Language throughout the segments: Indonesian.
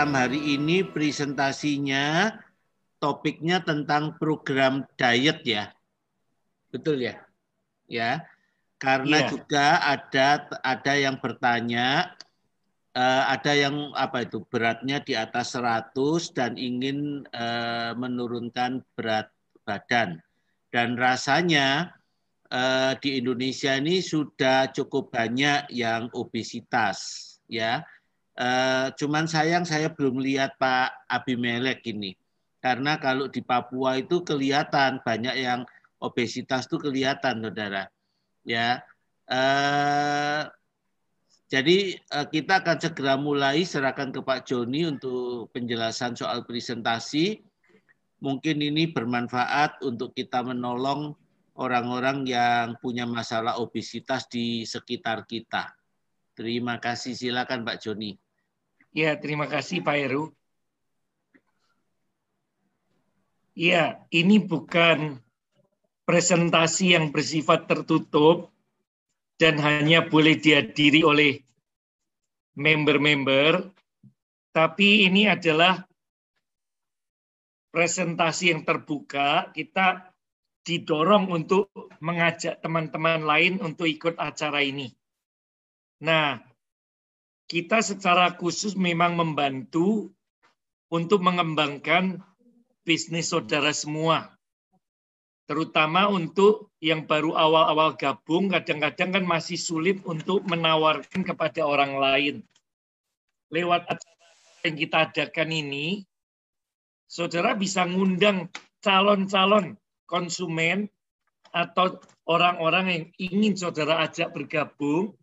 malam hari ini presentasinya topiknya tentang program diet ya. Betul ya? Ya. Karena juga ada yang bertanya, ada yang beratnya di atas 100 dan ingin menurunkan berat badan. Dan rasanya di Indonesia ini sudah cukup banyak yang obesitas ya. Cuman sayang saya belum lihat Pak Abimelek ini. Karena kalau di Papua itu kelihatan banyak yang obesitas itu kelihatan, Saudara. Ya. Jadi kita akan segera mulai, serahkan ke Pak Joni untuk penjelasan soal presentasi. Mungkin ini bermanfaat untuk kita menolong orang-orang yang punya masalah obesitas di sekitar kita. Terima kasih, silakan Pak Joni. Ya, terima kasih Pak Heru. Ya, ini bukan presentasi yang bersifat tertutup dan hanya boleh dihadiri oleh member-member, tapi ini adalah presentasi yang terbuka. Kita didorong untuk mengajak teman-teman lain untuk ikut acara ini. Nah, kita secara khusus memang membantu untuk mengembangkan bisnis saudara semua. Terutama untuk yang baru awal-awal gabung, kadang-kadang kan masih sulit untuk menawarkan kepada orang lain. Lewat acara yang kita adakan ini, saudara bisa ngundang calon-calon konsumen atau orang-orang yang ingin saudara ajak bergabung,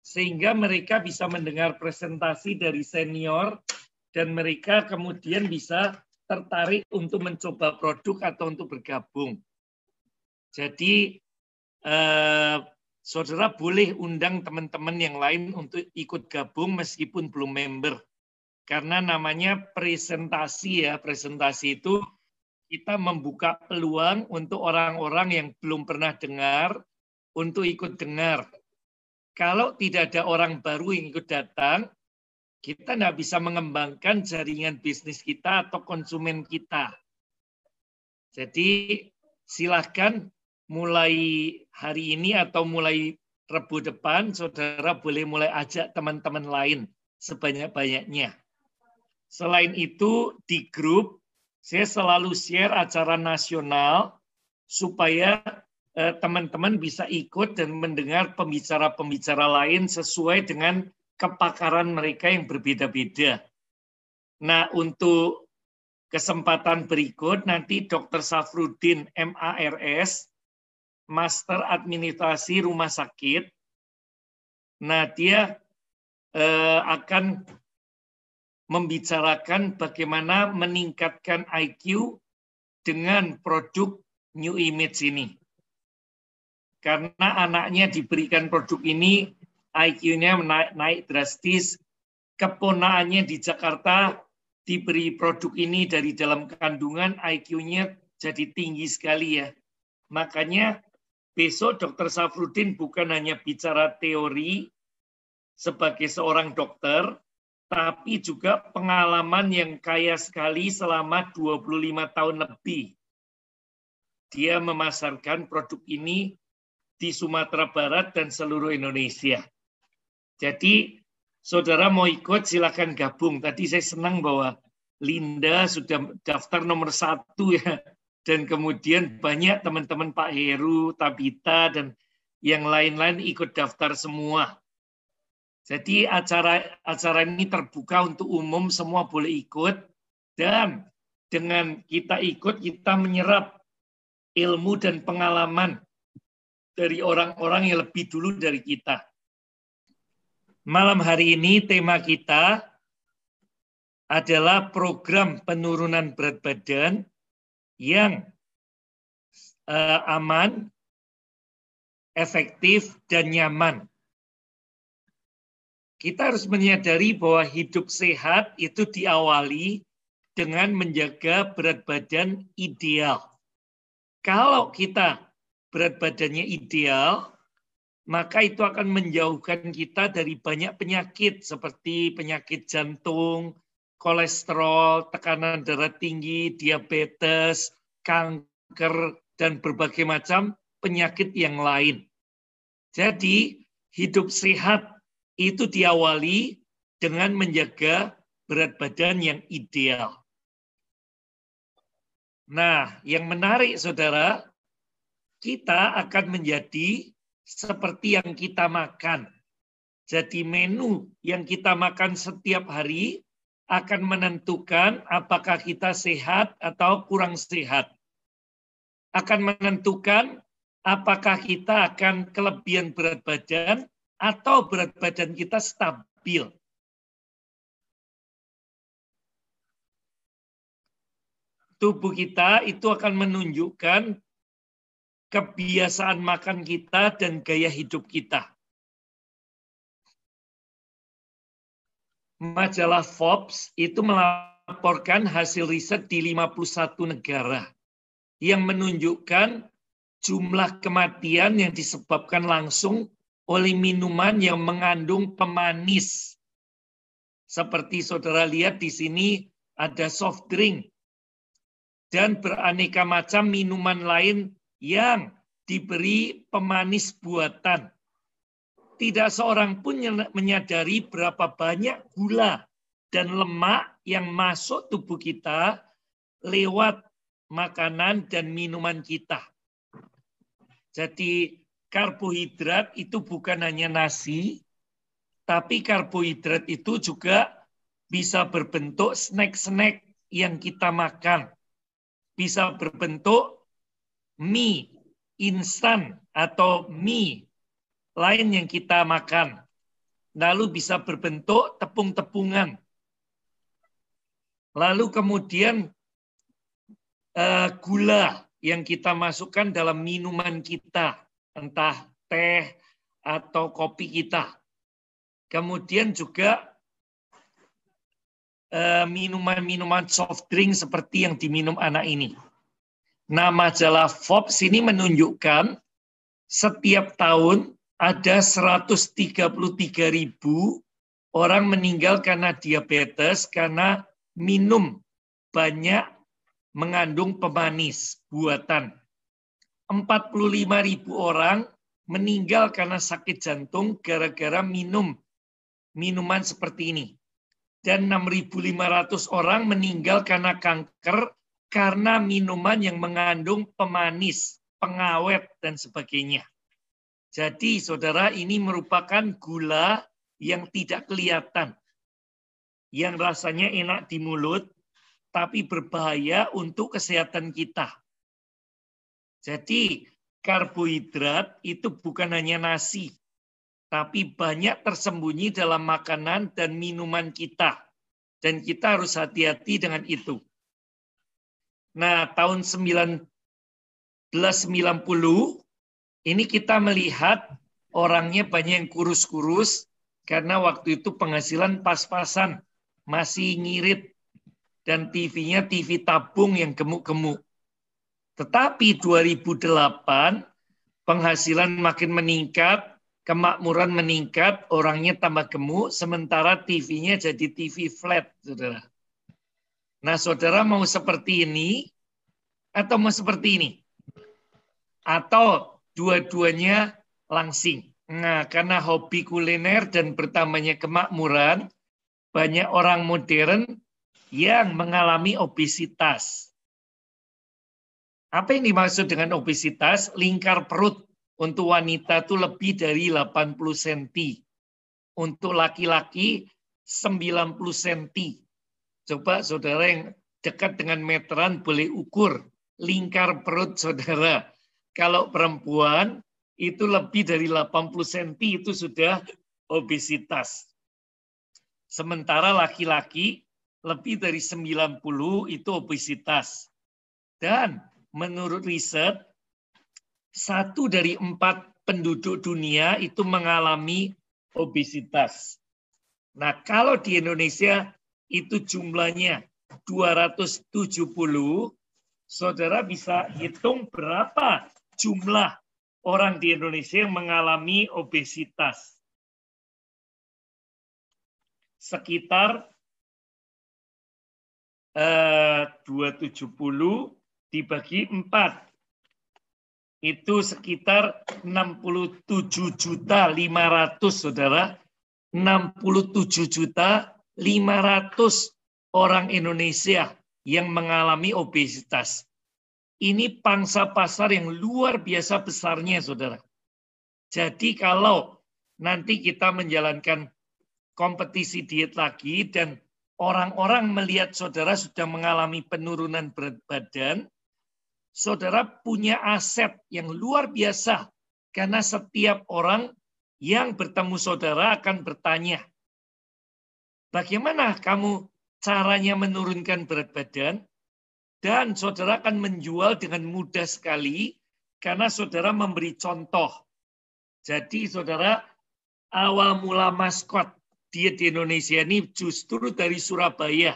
sehingga mereka bisa mendengar presentasi dari senior, dan mereka kemudian bisa tertarik untuk mencoba produk atau untuk bergabung. Jadi, saudara boleh undang teman-teman yang lain untuk ikut gabung meskipun belum member. Karena namanya presentasi ya, presentasi itu kita membuka peluang untuk orang-orang yang belum pernah dengar untuk ikut dengar. Kalau tidak ada orang baru yang ikut datang, kita tidak bisa mengembangkan jaringan bisnis kita atau konsumen kita. Jadi silahkan mulai hari ini atau mulai Rabu depan, saudara boleh mulai ajak teman-teman lain sebanyak-banyaknya. Selain itu, di grup, saya selalu share acara nasional supaya teman-teman bisa ikut dan mendengar pembicara-pembicara lain sesuai dengan kepakaran mereka yang berbeda-beda. Nah, untuk kesempatan berikut, nanti Dr. Safruddin, MARS, Master Administrasi Rumah Sakit. Nah, dia akan membicarakan bagaimana meningkatkan IQ dengan produk New Image ini. Karena anaknya diberikan produk ini, IQ-nya naik drastis, keponakannya di Jakarta diberi produk ini dari dalam kandungan, IQ-nya jadi tinggi sekali ya. Makanya besok Dr. Safruddin bukan hanya bicara teori sebagai seorang dokter, tapi juga pengalaman yang kaya sekali selama 25 tahun lebih. Dia memasarkan produk ini di Sumatera Barat dan seluruh Indonesia. Jadi, saudara mau ikut, silakan gabung. Tadi saya senang bahwa Linda sudah daftar nomor 1 ya. Dan kemudian banyak teman-teman Pak Heru, Tabita, dan yang lain-lain ikut daftar semua. Jadi acara ini terbuka untuk umum, semua boleh ikut. Dan dengan kita ikut, kita menyerap ilmu dan pengalaman dari orang-orang yang lebih dulu dari kita. Malam hari ini tema kita adalah program penurunan berat badan yang aman, efektif, dan nyaman. Kita harus menyadari bahwa hidup sehat itu diawali dengan menjaga berat badan ideal. Kalau kita berat badannya ideal, maka itu akan menjauhkan kita dari banyak penyakit seperti penyakit jantung, kolesterol, tekanan darah tinggi, diabetes, kanker, dan berbagai macam penyakit yang lain. Jadi, hidup sehat itu diawali dengan menjaga berat badan yang ideal. Nah, yang menarik, saudara, kita akan menjadi seperti yang kita makan. Jadi menu yang kita makan setiap hari akan menentukan apakah kita sehat atau kurang sehat. Akan menentukan apakah kita akan kelebihan berat badan atau berat badan kita stabil. Tubuh kita itu akan menunjukkan kebiasaan makan kita dan gaya hidup kita. Majalah Forbes itu melaporkan hasil riset di 51 negara yang menunjukkan jumlah kematian yang disebabkan langsung oleh minuman yang mengandung pemanis. Seperti saudara lihat di sini ada soft drink dan beraneka macam minuman lain yang diberi pemanis buatan. Tidak seorang pun menyadari berapa banyak gula dan lemak yang masuk tubuh kita lewat makanan dan minuman kita. Jadi karbohidrat itu bukan hanya nasi, tapi karbohidrat itu juga bisa berbentuk snack-snack yang kita makan. Bisa berbentuk mie instan atau mie lain yang kita makan. Lalu bisa berbentuk tepung-tepungan. Lalu kemudian gula yang kita masukkan dalam minuman kita, entah teh atau kopi kita. Kemudian juga minuman-minuman soft drink seperti yang diminum anak ini. Nah, majalah Forbes ini menunjukkan setiap tahun ada 133.000 orang meninggal karena diabetes karena minum banyak mengandung pemanis buatan. 45.000 orang meninggal karena sakit jantung gara-gara minum minuman seperti ini. Dan 6.500 orang meninggal karena kanker karena minuman yang mengandung pemanis, pengawet, dan sebagainya. Jadi, saudara, ini merupakan gula yang tidak kelihatan, yang rasanya enak di mulut, tapi berbahaya untuk kesehatan kita. Jadi, karbohidrat itu bukan hanya nasi, tapi banyak tersembunyi dalam makanan dan minuman kita. Dan kita harus hati-hati dengan itu. Nah, tahun 1990, ini kita melihat orangnya banyak yang kurus-kurus karena waktu itu penghasilan pas-pasan, masih ngirit, dan TV-nya TV tabung yang gemuk-gemuk. Tetapi 2008 penghasilan makin meningkat, kemakmuran meningkat, orangnya tambah gemuk, sementara TV-nya jadi TV flat, saudara. Nah, saudara mau seperti ini atau mau seperti ini? Atau dua-duanya langsing. Nah, karena hobi kuliner dan bertambahnya kemakmuran, banyak orang modern yang mengalami obesitas. Apa yang dimaksud dengan obesitas? Lingkar perut untuk wanita itu lebih dari 80 cm. Untuk laki-laki 90 cm. Coba saudara yang dekat dengan meteran boleh ukur lingkar perut saudara. Kalau perempuan itu lebih dari 80 cm itu sudah obesitas. Sementara laki-laki lebih dari 90 itu obesitas. Dan menurut riset, 1 dari 4 penduduk dunia itu mengalami obesitas. Nah, kalau di Indonesia itu jumlahnya 270, saudara bisa hitung berapa jumlah orang di Indonesia yang mengalami obesitas. Sekitar 270 dibagi 4. Itu sekitar 67.500.000, saudara. 67.500.000 orang Indonesia yang mengalami obesitas. Ini pangsa pasar yang luar biasa besarnya, saudara. Jadi kalau nanti kita menjalankan kompetisi diet lagi dan orang-orang melihat saudara sudah mengalami penurunan berat badan, saudara punya aset yang luar biasa. Karena setiap orang yang bertemu saudara akan bertanya, bagaimana kamu caranya menurunkan berat badan? Dan saudara akan menjual dengan mudah sekali karena saudara memberi contoh. Jadi saudara, awal mula maskot diet di Indonesia ini justru dari Surabaya.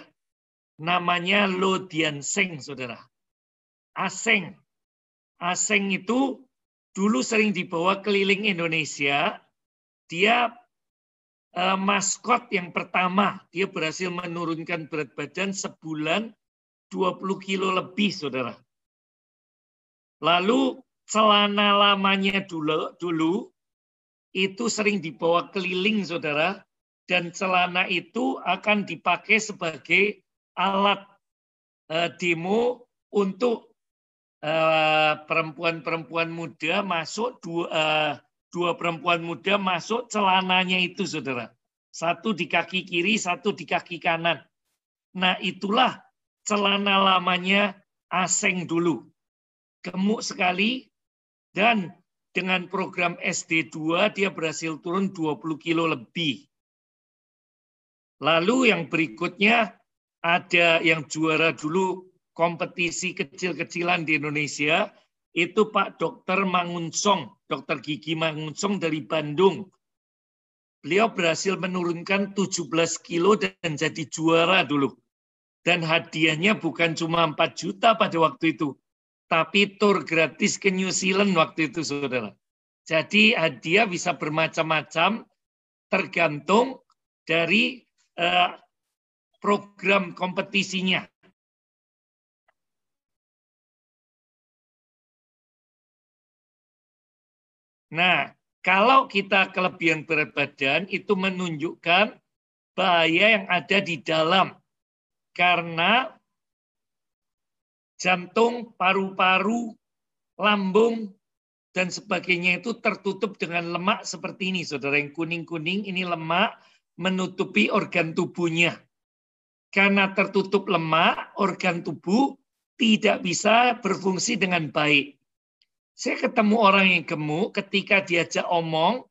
Namanya Lo Dian Seng, saudara. Aseng. Aseng itu dulu sering dibawa keliling Indonesia. Dia maskot yang pertama. Dia berhasil menurunkan berat badan sebulan 20 kilo lebih, saudara. Lalu celana lamanya dulu itu sering dibawa keliling, saudara. Dan celana itu akan dipakai sebagai alat demo untuk perempuan-perempuan muda masuk, dua perempuan muda masuk celananya itu, saudara. Satu di kaki kiri, satu di kaki kanan. Nah, itulah celana lamanya Aseng dulu. Gemuk sekali dan dengan program SD2 dia berhasil turun 20 kilo lebih. Lalu yang berikutnya ada yang juara dulu kompetisi kecil-kecilan di Indonesia, itu Pak Dr. Mangunsong, Dr. Gigi Mangunsong dari Bandung. Beliau berhasil menurunkan 17 kilo dan jadi juara dulu. Dan hadiahnya bukan cuma 4 juta pada waktu itu, tapi tur gratis ke New Zealand waktu itu, saudara. Jadi hadiah bisa bermacam-macam, tergantung dari program kompetisinya. Nah, kalau kita kelebihan berat badan, itu menunjukkan bahaya yang ada di dalam. Karena jantung, paru-paru, lambung, dan sebagainya itu tertutup dengan lemak seperti ini. Saudara, yang kuning-kuning ini lemak menutupi organ tubuhnya. Karena tertutup lemak, organ tubuh tidak bisa berfungsi dengan baik. Saya ketemu orang yang gemuk, ketika diajak omong,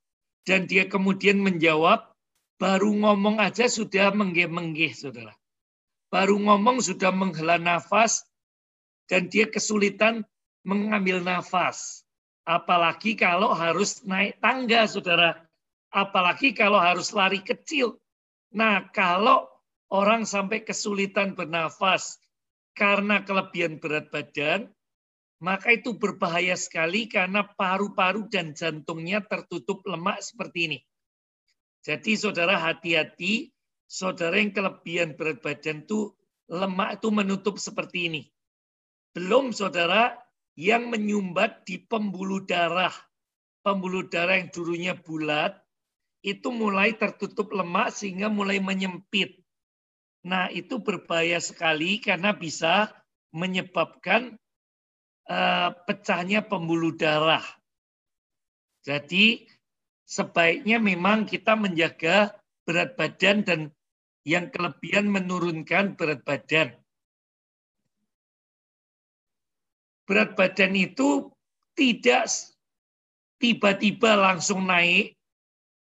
dan dia kemudian menjawab, baru ngomong aja sudah menggeh-menggeh, saudara. Baru ngomong sudah menghela nafas, dan dia kesulitan mengambil nafas. Apalagi kalau harus naik tangga, saudara. Apalagi kalau harus lari kecil. Nah, kalau orang sampai kesulitan bernafas karena kelebihan berat badan, maka itu berbahaya sekali karena paru-paru dan jantungnya tertutup lemak seperti ini. Jadi saudara hati-hati, saudara yang kelebihan berat badan itu lemak itu menutup seperti ini. Belum saudara yang menyumbat di pembuluh darah. Pembuluh darah yang dulunya bulat, itu mulai tertutup lemak sehingga mulai menyempit. Nah, itu berbahaya sekali karena bisa menyebabkan pecahnya pembuluh darah. Jadi sebaiknya memang kita menjaga berat badan dan yang kelebihan menurunkan berat badan. Berat badan itu tidak tiba-tiba langsung naik,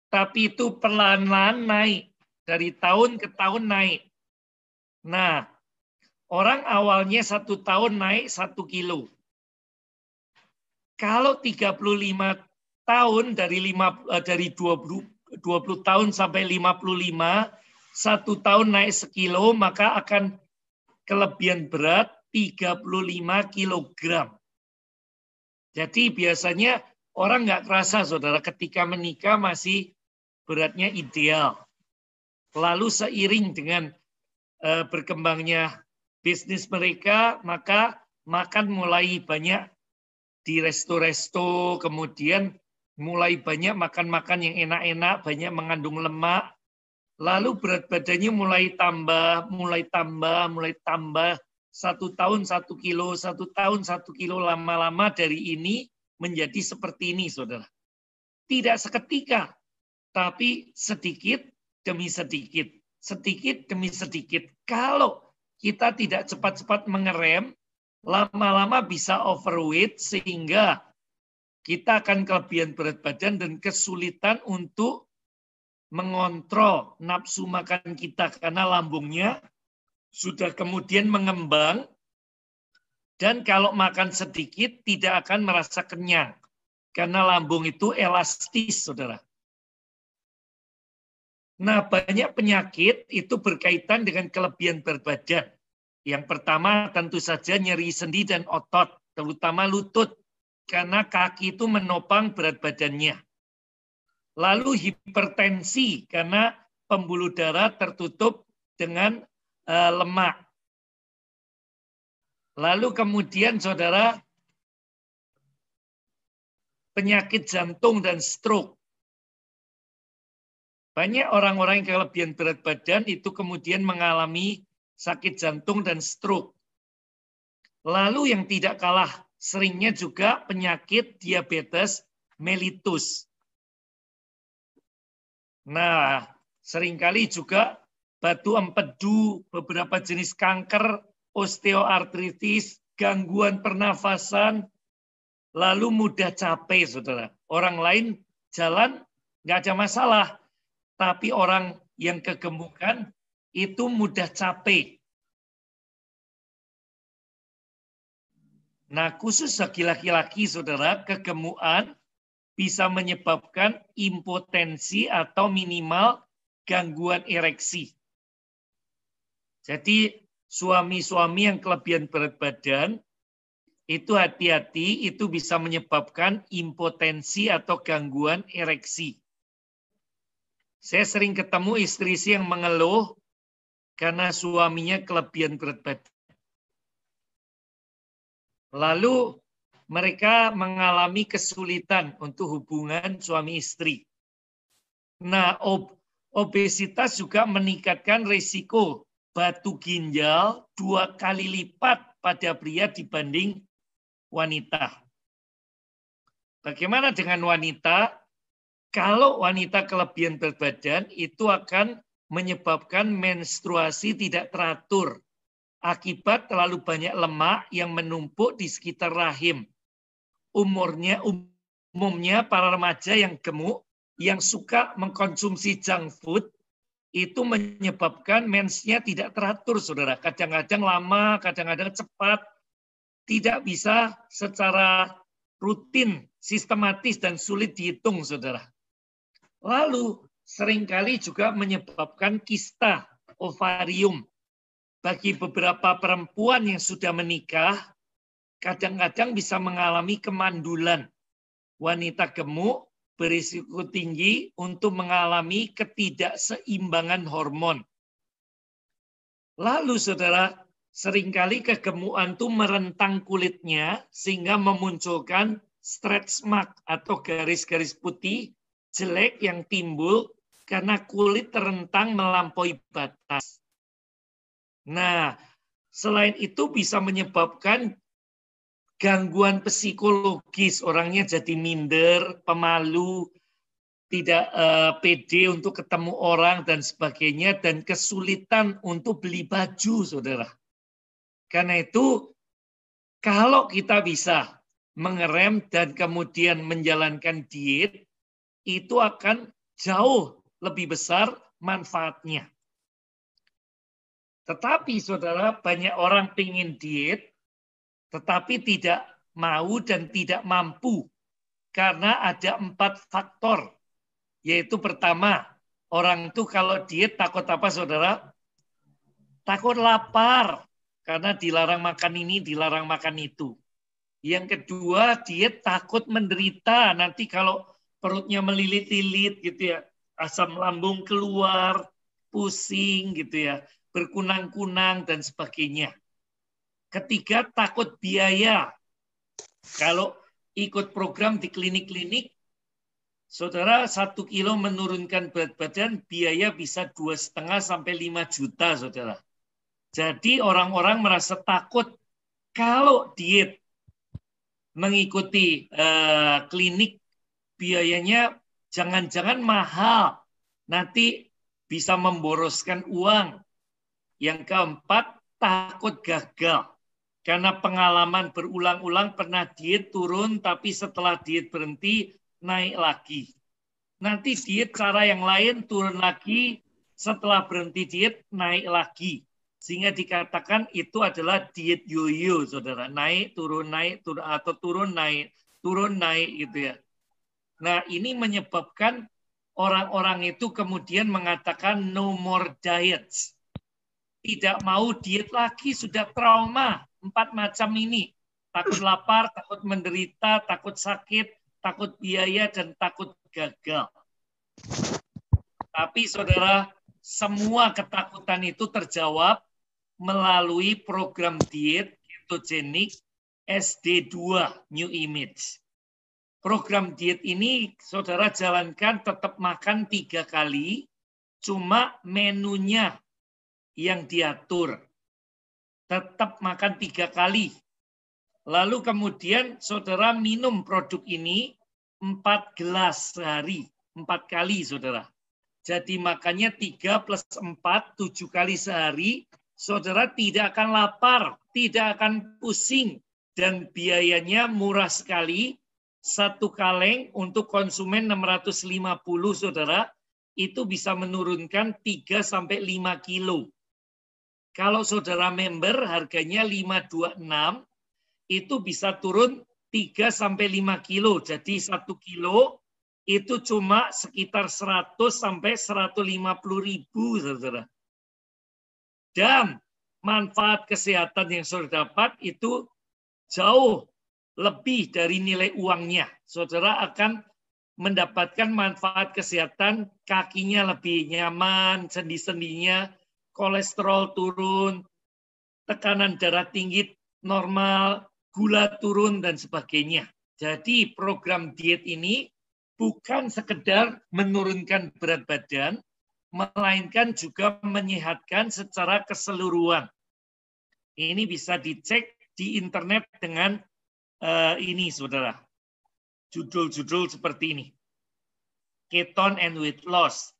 tapi itu perlahan-lahan naik. Dari tahun ke tahun naik. Nah, orang awalnya 1 tahun naik 1 kilo. Kalau 35 tahun dari 20 tahun sampai 55, 1 tahun naik 1 kilo, maka akan kelebihan berat 35 kilogram. Jadi biasanya orang nggak kerasa, saudara, ketika menikah masih beratnya ideal. Lalu seiring dengan berkembangnya bisnis mereka, maka makan mulai banyak di resto-resto, kemudian mulai banyak makan-makan yang enak-enak, banyak mengandung lemak, lalu berat badannya mulai tambah, 1 tahun 1 kilo, 1 tahun 1 kilo, lama-lama dari ini menjadi seperti ini, saudara. Tidak seketika, tapi sedikit demi sedikit, sedikit demi sedikit. Kalau kita tidak cepat-cepat mengerem, lama-lama bisa overweight sehingga kita akan kelebihan berat badan dan kesulitan untuk mengontrol nafsu makan kita karena lambungnya sudah kemudian mengembang, dan kalau makan sedikit tidak akan merasa kenyang karena lambung itu elastis, saudara. Nah, banyak penyakit itu berkaitan dengan kelebihan berat badan. Yang pertama tentu saja nyeri sendi dan otot, terutama lutut, karena kaki itu menopang berat badannya. Lalu hipertensi, karena pembuluh darah tertutup dengan lemak. Lalu kemudian, saudara, penyakit jantung dan stroke. Banyak orang-orang yang kelebihan berat badan itu kemudian mengalami sakit jantung dan stroke. Lalu yang tidak kalah seringnya juga penyakit diabetes mellitus. Nah, seringkali juga batu empedu, beberapa jenis kanker, osteoartritis, gangguan pernafasan, lalu mudah capek, saudara. Orang lain jalan nggak ada masalah, tapi orang yang kegemukan itu mudah capek. Nah, khusus bagi laki-laki, saudara, kegemukan bisa menyebabkan impotensi atau minimal gangguan ereksi. Jadi, suami-suami yang kelebihan berat badan, itu hati-hati, itu bisa menyebabkan impotensi atau gangguan ereksi. Saya sering ketemu istri yang mengeluh karena suaminya kelebihan berat badan. Lalu mereka mengalami kesulitan untuk hubungan suami istri. Nah, obesitas juga meningkatkan risiko batu ginjal 2 kali lipat pada pria dibanding wanita. Bagaimana dengan wanita? Kalau wanita kelebihan berat badan itu akan menyebabkan menstruasi tidak teratur akibat terlalu banyak lemak yang menumpuk di sekitar rahim. Umumnya para remaja yang gemuk, yang suka mengkonsumsi junk food, itu menyebabkan mensnya tidak teratur, saudara. Kadang-kadang lama, kadang-kadang cepat, tidak bisa secara rutin, sistematis, dan sulit dihitung, saudara. Lalu seringkali juga menyebabkan kista ovarium. Bagi beberapa perempuan yang sudah menikah, kadang-kadang bisa mengalami kemandulan. Wanita gemuk berisiko tinggi untuk mengalami ketidakseimbangan hormon. Lalu, saudara, seringkali kegemukan itu merentang kulitnya sehingga memunculkan stretch mark atau garis-garis putih jelek yang timbul karena kulit terentang melampaui batas. Nah, selain itu bisa menyebabkan gangguan psikologis, orangnya jadi minder, pemalu, tidak pede untuk ketemu orang dan sebagainya, dan kesulitan untuk beli baju, saudara. Karena itu, kalau kita bisa mengerem dan kemudian menjalankan diet, itu akan jauh lebih besar manfaatnya. Tetapi, saudara, banyak orang ingin diet, tetapi tidak mau dan tidak mampu. Karena ada 4 faktor. Yaitu pertama, orang itu kalau diet takut apa, saudara? Takut lapar. Karena dilarang makan ini, dilarang makan itu. Yang kedua, diet takut menderita. Nanti kalau perutnya melilit-lilit gitu ya, asam lambung keluar, pusing gitu ya, berkunang-kunang dan sebagainya. Ketiga, takut biaya. Kalau ikut program di klinik-klinik, saudara 1 kilo menurunkan berat badan, biaya bisa 2,5 sampai 5 juta, saudara. Jadi orang-orang merasa takut kalau diet mengikuti klinik, biayanya jangan-jangan mahal, nanti bisa memboroskan uang. Yang keempat, takut gagal. Karena pengalaman berulang-ulang pernah diet turun, tapi setelah diet berhenti, naik lagi. Nanti diet cara yang lain turun lagi, setelah berhenti diet, naik lagi. Sehingga dikatakan itu adalah diet yoyo, saudara. Naik, turun, atau turun, naik gitu ya. Nah, ini menyebabkan orang-orang itu kemudian mengatakan no more diets. Tidak mau diet lagi, sudah trauma. 4 macam ini. Takut lapar, takut menderita, takut sakit, takut biaya, dan takut gagal. Tapi saudara, semua ketakutan itu terjawab melalui program diet ketogenik SD2 New Image. Program diet ini saudara jalankan tetap makan 3 kali, cuma menunya yang diatur. Tetap makan 3 kali. Lalu kemudian saudara minum produk ini 4 gelas sehari. 4 kali saudara. Jadi makannya 3 plus 4, 7 kali sehari. Saudara tidak akan lapar, tidak akan pusing. Dan biayanya murah sekali. 1 kaleng untuk konsumen 650 saudara. Itu bisa menurunkan 3 sampai 5 kilo. Kalau saudara member harganya 526, itu bisa turun 3 sampai 5 kilo. Jadi 1 kilo itu cuma sekitar 100 sampai 150 ribu, saudara. Dan manfaat kesehatan yang saudara dapat itu jauh lebih dari nilai uangnya. Saudara akan mendapatkan manfaat kesehatan, kakinya lebih nyaman, sendi-sendinya, kolesterol turun, tekanan darah tinggi normal, gula turun, dan sebagainya. Jadi program diet ini bukan sekedar menurunkan berat badan, melainkan juga menyehatkan secara keseluruhan. Ini bisa dicek di internet dengan ini, saudara. Judul-judul seperti ini. Keton and weight loss,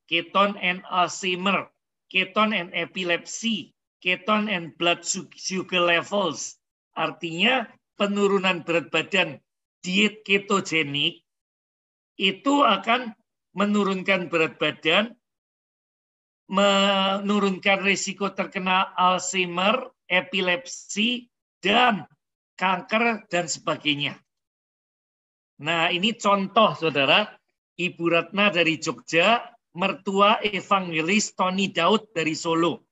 keton and Alzheimer, keton and epilepsy, keton and blood sugar levels. Artinya penurunan berat badan diet ketogenik itu akan menurunkan berat badan, menurunkan risiko terkena Alzheimer, epilepsi, dan kanker, dan sebagainya. Nah, ini contoh, saudara. Ibu Ratna dari Jogja, mertua evangelis Tony Daud dari Solo.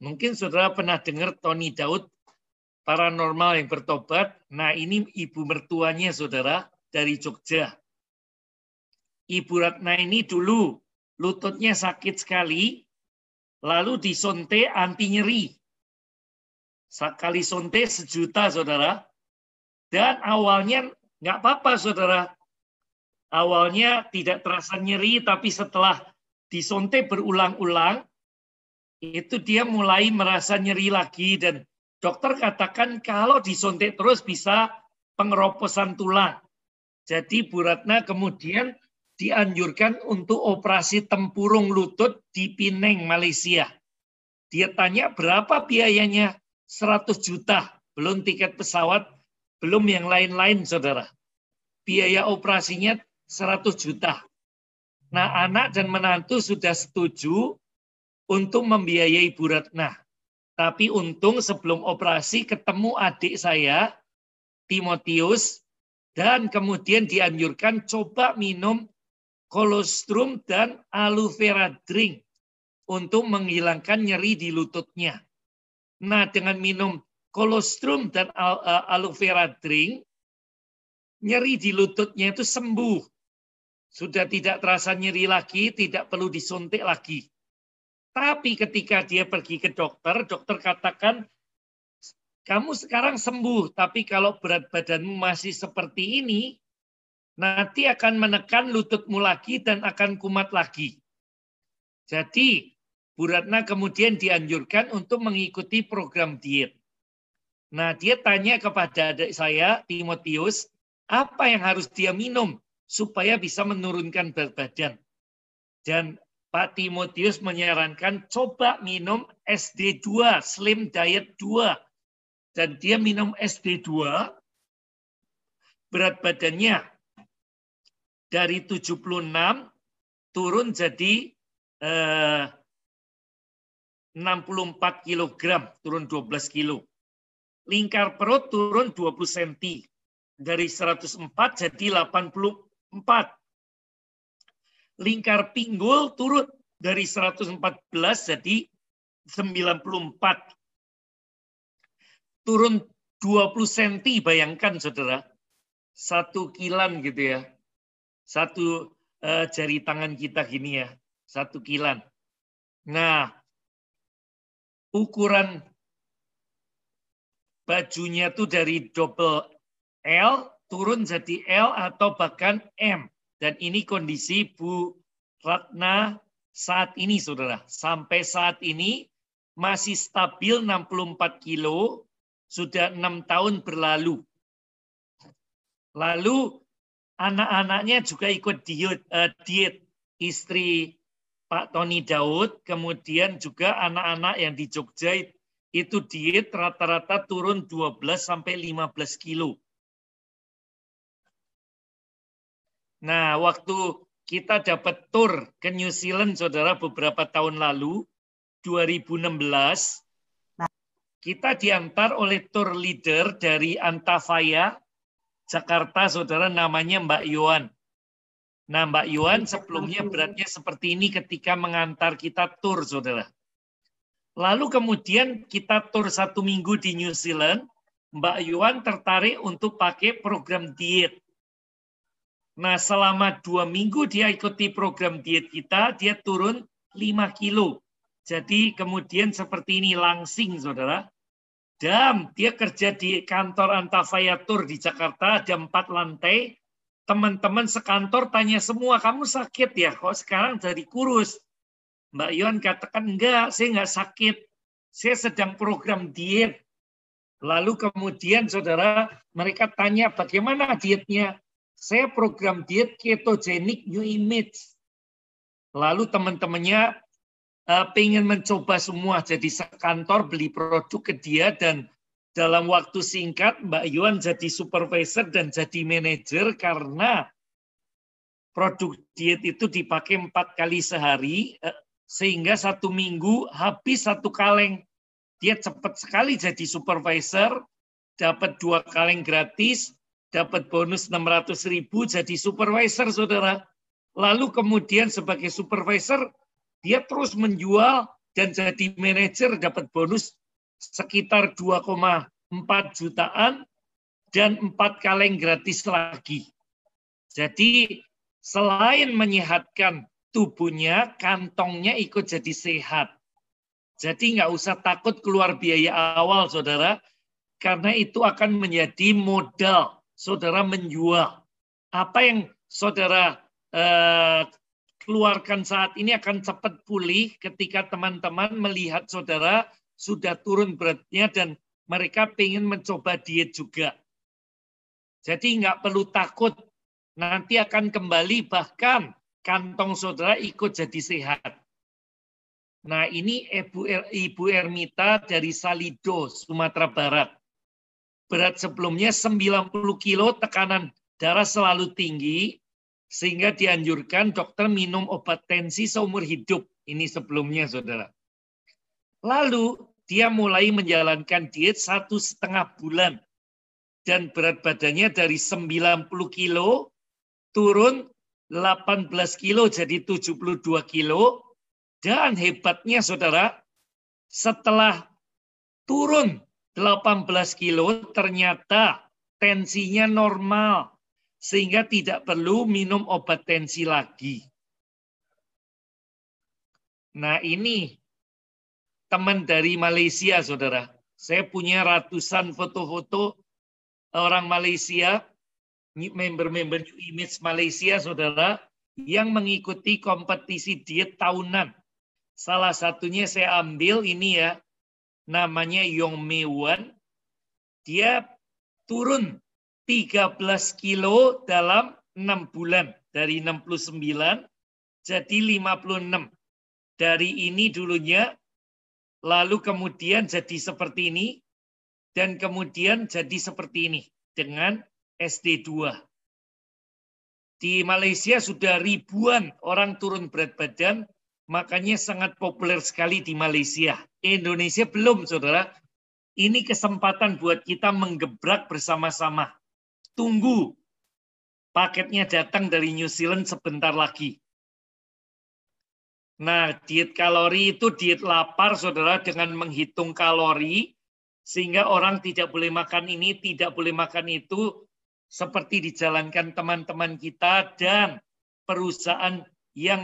Mungkin saudara pernah dengar Tony Daud, paranormal yang bertobat. Nah, ini ibu mertuanya, saudara, dari Jogja. Ibu Ratna ini dulu lututnya sakit sekali, lalu disonte anti nyeri. Sekali sonte 1 juta, saudara. Dan awalnya nggak apa-apa, saudara. Awalnya tidak terasa nyeri, tapi setelah disonte berulang-ulang, itu dia mulai merasa nyeri lagi. Dan dokter katakan kalau disonte terus bisa pengeroposan tulang. Jadi Bu Ratna kemudian dianjurkan untuk operasi tempurung lutut di Penang, Malaysia. Dia tanya berapa biayanya? 100 juta. Belum tiket pesawat, belum yang lain-lain, saudara. Biaya operasinya 100 juta. Nah, anak dan menantu sudah setuju untuk membiayai Bu Ratna. Tapi untung sebelum operasi ketemu adik saya, Timotius, dan kemudian dianjurkan coba minum kolostrum dan aloe vera drink untuk menghilangkan nyeri di lututnya. Nah, dengan minum kolostrum dan aloe vera drink, nyeri di lututnya itu sembuh. Sudah tidak terasa nyeri lagi, tidak perlu disuntik lagi. Tapi ketika dia pergi ke dokter, dokter katakan kamu sekarang sembuh, tapi kalau berat badanmu masih seperti ini, nanti akan menekan lututmu lagi dan akan kumat lagi. Jadi, Bu Ratna kemudian dianjurkan untuk mengikuti program diet. Nah, dia tanya kepada adik saya, Timotius, apa yang harus dia minum supaya bisa menurunkan berat badan. Dan Pak Timotius menyarankan coba minum SD2, Slim Diet 2. Dan dia minum SD2, berat badannya dari 76 turun jadi 64 kg, turun 12 kilo. Lingkar perut turun 20 cm. Dari 104 jadi 84. Lingkar pinggul turun dari 114 jadi 94. Turun 20 cm, bayangkan saudara. 1 kilan gitu ya. 1 jari tangan kita gini ya. 1 kilan. Nah, ukuran bajunya tuh dari double L turun jadi L atau bahkan M. Dan ini kondisi Bu Ratna saat ini, saudara. Sampai saat ini masih stabil 64 kilo, sudah 6 tahun berlalu. Lalu anak-anaknya juga ikut diet. Istri Pak Tony Daud, kemudian juga anak-anak yang di Jogja itu diet rata-rata turun 12-15 kilo. Nah, waktu kita dapat tur ke New Zealand, saudara, beberapa tahun lalu, 2016, kita diantar oleh tour leader dari Antafaya, Jakarta, saudara, namanya Mbak Yohan. Nah, Mbak Yohan sebelumnya beratnya seperti ini ketika mengantar kita tur, saudara. Lalu kemudian kita tur 1 minggu di New Zealand, Mbak Yohan tertarik untuk pakai program diet. Nah, selama 2 minggu dia ikuti program diet kita, dia turun 5 kilo. Jadi kemudian seperti ini langsing, saudara. Dan dia kerja di kantor Antafaya Tour di Jakarta, ada 4 lantai. Teman-teman sekantor tanya semua, kamu sakit ya? Kok sekarang jadi kurus? Mbak Yohan katakan, enggak, saya enggak sakit. Saya sedang program diet. Lalu kemudian, saudara, mereka tanya, bagaimana dietnya? Saya program diet ketogenic new image. Lalu teman-temannya pengen mencoba semua, jadi sekantor beli produk ke dia, dan dalam waktu singkat Mbak Yohan jadi supervisor dan jadi manajer karena produk diet itu dipakai 4 kali sehari, sehingga 1 minggu habis 1 kaleng. Dia cepat sekali jadi supervisor, dapat 2 kaleng gratis, dapat bonus 600.000 jadi supervisor, saudara. Lalu kemudian sebagai supervisor, dia terus menjual dan jadi manajer, dapat bonus sekitar 2,4 jutaan dan 4 kaleng gratis lagi. Jadi selain menyehatkan tubuhnya, kantongnya ikut jadi sehat. Jadi nggak usah takut keluar biaya awal, saudara, karena itu akan menjadi modal saudara menjual. Apa yang saudara keluarkan saat ini akan cepat pulih ketika teman-teman melihat saudara sudah turun beratnya dan mereka ingin mencoba diet juga. Jadi nggak perlu takut, nanti akan kembali, bahkan kantong saudara ikut jadi sehat. Nah, ini Ibu Ermita dari Salido, Sumatera Barat. Berat sebelumnya 90 kilo, tekanan darah selalu tinggi, sehingga dianjurkan dokter minum obat tensi seumur hidup. Ini sebelumnya, saudara. Lalu dia mulai menjalankan diet 1,5 bulan. Dan berat badannya dari 90 kilo turun 18 kilo jadi 72 kilo. Dan hebatnya, saudara, setelah turun 18 kilo, ternyata tensinya normal. Sehingga tidak perlu minum obat tensi lagi. Nah, ini teman dari Malaysia, saudara. Saya punya ratusan foto-foto orang Malaysia, member-member New Image Malaysia, saudara, yang mengikuti kompetisi diet tahunan. Salah satunya saya ambil ini ya, namanya Yong Mei Wan. Dia turun 13 kilo dalam 6 bulan. Dari 69 jadi 56. Dari ini dulunya, lalu kemudian jadi seperti ini, dan kemudian jadi seperti ini dengan SD2. Di Malaysia sudah ribuan orang turun berat badan, makanya sangat populer sekali di Malaysia. Indonesia belum, saudara. Ini kesempatan buat kita menggebrak bersama-sama. Tunggu paketnya datang dari New Zealand sebentar lagi. Nah, diet kalori itu diet lapar, saudara, dengan menghitung kalori, sehingga orang tidak boleh makan ini, tidak boleh makan itu, seperti dijalankan teman-teman kita dan perusahaan yang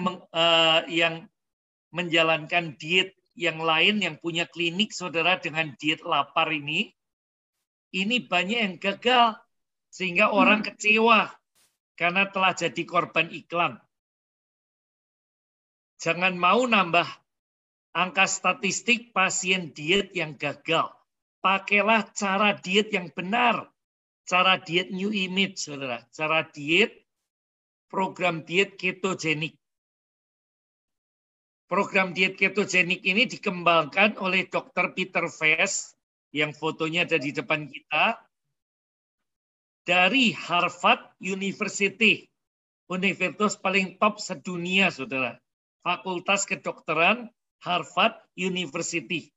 menjalankan diet yang lain, yang punya klinik, saudara, dengan diet lapar ini banyak yang gagal, sehingga orang kecewa karena telah jadi korban iklan. Jangan mau nambah angka statistik pasien diet yang gagal. Pakailah cara diet yang benar. Cara diet New Image, saudara. Cara diet, program diet ketogenik. Program diet ketogenik ini dikembangkan oleh Dr. Peter Vest, yang fotonya ada di depan kita, dari Harvard University, universitas paling top sedunia, saudara. Fakultas Kedokteran Harvard University.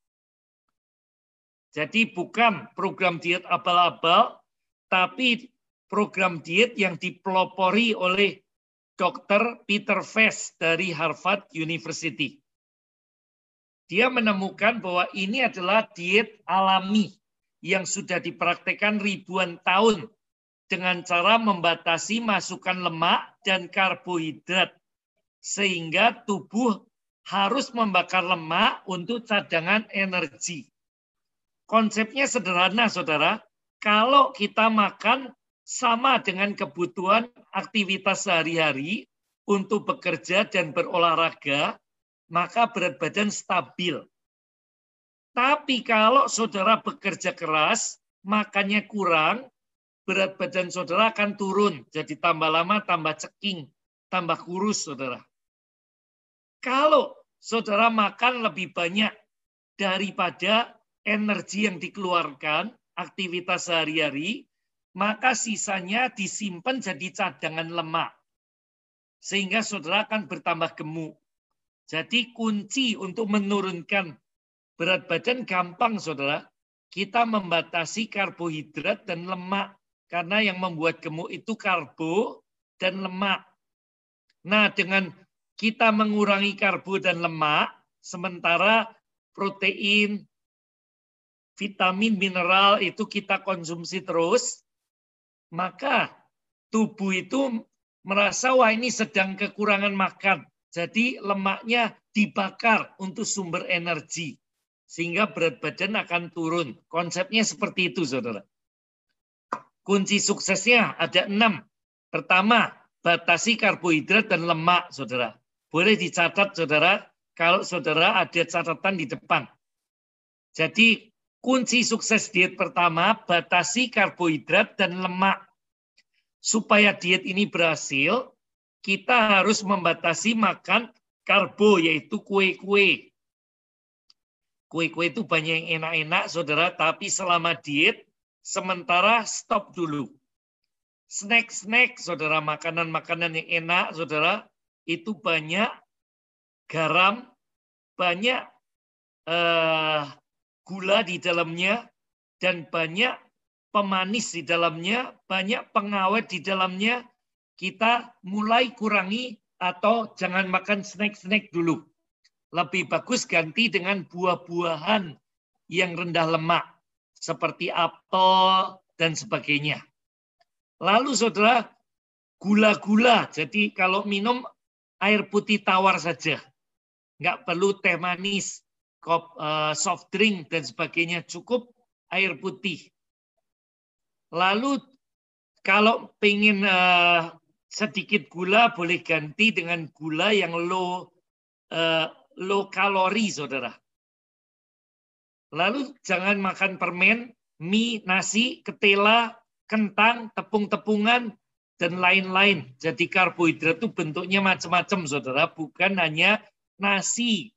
Jadi bukan program diet abal-abal, tapi program diet yang dipelopori oleh Dr. Peter Vest dari Harvard University. Dia menemukan bahwa ini adalah diet alami yang sudah dipraktekkan ribuan tahun dengan cara membatasi masukan lemak dan karbohidrat, sehingga tubuh harus membakar lemak untuk cadangan energi. Konsepnya sederhana, saudara. Kalau kita makan sama dengan kebutuhan aktivitas sehari-hari untuk bekerja dan berolahraga, maka berat badan stabil. Tapi kalau saudara bekerja keras, makannya kurang, berat badan saudara akan turun. Jadi tambah lama, tambah ceking, tambah kurus, saudara. Kalau saudara makan lebih banyak daripada energi yang dikeluarkan, aktivitas sehari-hari, maka sisanya disimpan jadi cadangan lemak. Sehingga saudara akan bertambah gemuk. Jadi kunci untuk menurunkan berat badan gampang, saudara. Kita membatasi karbohidrat dan lemak. Karena yang membuat gemuk itu karbo dan lemak. Nah, dengan kita mengurangi karbo dan lemak, sementara protein, vitamin, mineral itu kita konsumsi terus, maka tubuh itu merasa, wah ini sedang kekurangan makan. Jadi lemaknya dibakar untuk sumber energi. Sehingga berat badan akan turun. Konsepnya seperti itu, saudara. Kunci suksesnya ada 6. Pertama, batasi karbohidrat dan lemak, saudara. Boleh dicatat, saudara, kalau saudara ada catatan di depan. Jadi, kunci sukses diet pertama, batasi karbohidrat dan lemak. Supaya diet ini berhasil, kita harus membatasi makan karbo, yaitu kue-kue. Kue-kue itu banyak yang enak-enak, saudara, tapi selama diet, sementara stop dulu. Snack-snack, saudara, makanan-makanan yang enak, saudara, itu banyak garam, banyak gula di dalamnya, dan banyak pemanis di dalamnya, banyak pengawet di dalamnya. Kita mulai kurangi atau jangan makan snack-snack dulu. Lebih bagus ganti dengan buah-buahan yang rendah lemak, seperti apel dan sebagainya. Lalu saudara, gula-gula. Jadi kalau minum air putih tawar saja. Nggak perlu teh manis. soft drink dan sebagainya, cukup air putih. Lalu kalau pengen sedikit gula, boleh ganti dengan gula yang low kalori, saudara. Lalu jangan makan permen, mie, nasi, ketela, kentang, tepung-tepungan, dan lain-lain. Jadi karbohidrat itu bentuknya macam-macam, saudara. Bukan hanya nasi.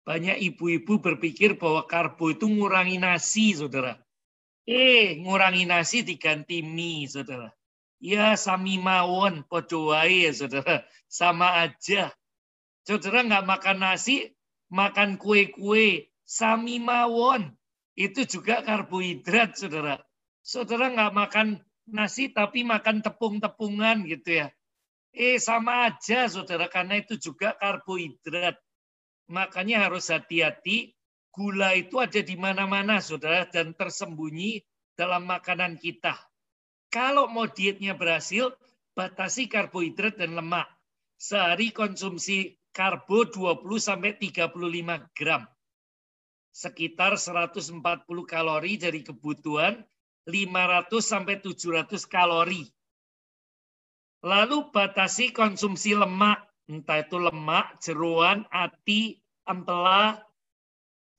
Banyak ibu-ibu berpikir bahwa karbo itu ngurangi nasi, saudara. Ngurangi nasi diganti mie, saudara. Ya, sami mawon, podo wae, saudara. Sama aja. Saudara nggak makan nasi, makan kue-kue, sami mawon. Itu juga karbohidrat, saudara. Saudara nggak makan nasi, tapi makan tepung-tepungan gitu ya. Sama aja, saudara, karena itu juga karbohidrat. Makanya harus hati-hati, gula itu ada di mana-mana, saudara, dan tersembunyi dalam makanan kita. Kalau mau dietnya berhasil, batasi karbohidrat dan lemak. Sehari konsumsi karbo 20-35 gram. Sekitar 140 kalori dari kebutuhan, 500-700 kalori. Lalu batasi konsumsi lemak, entah itu lemak, jeroan, ati, ampela,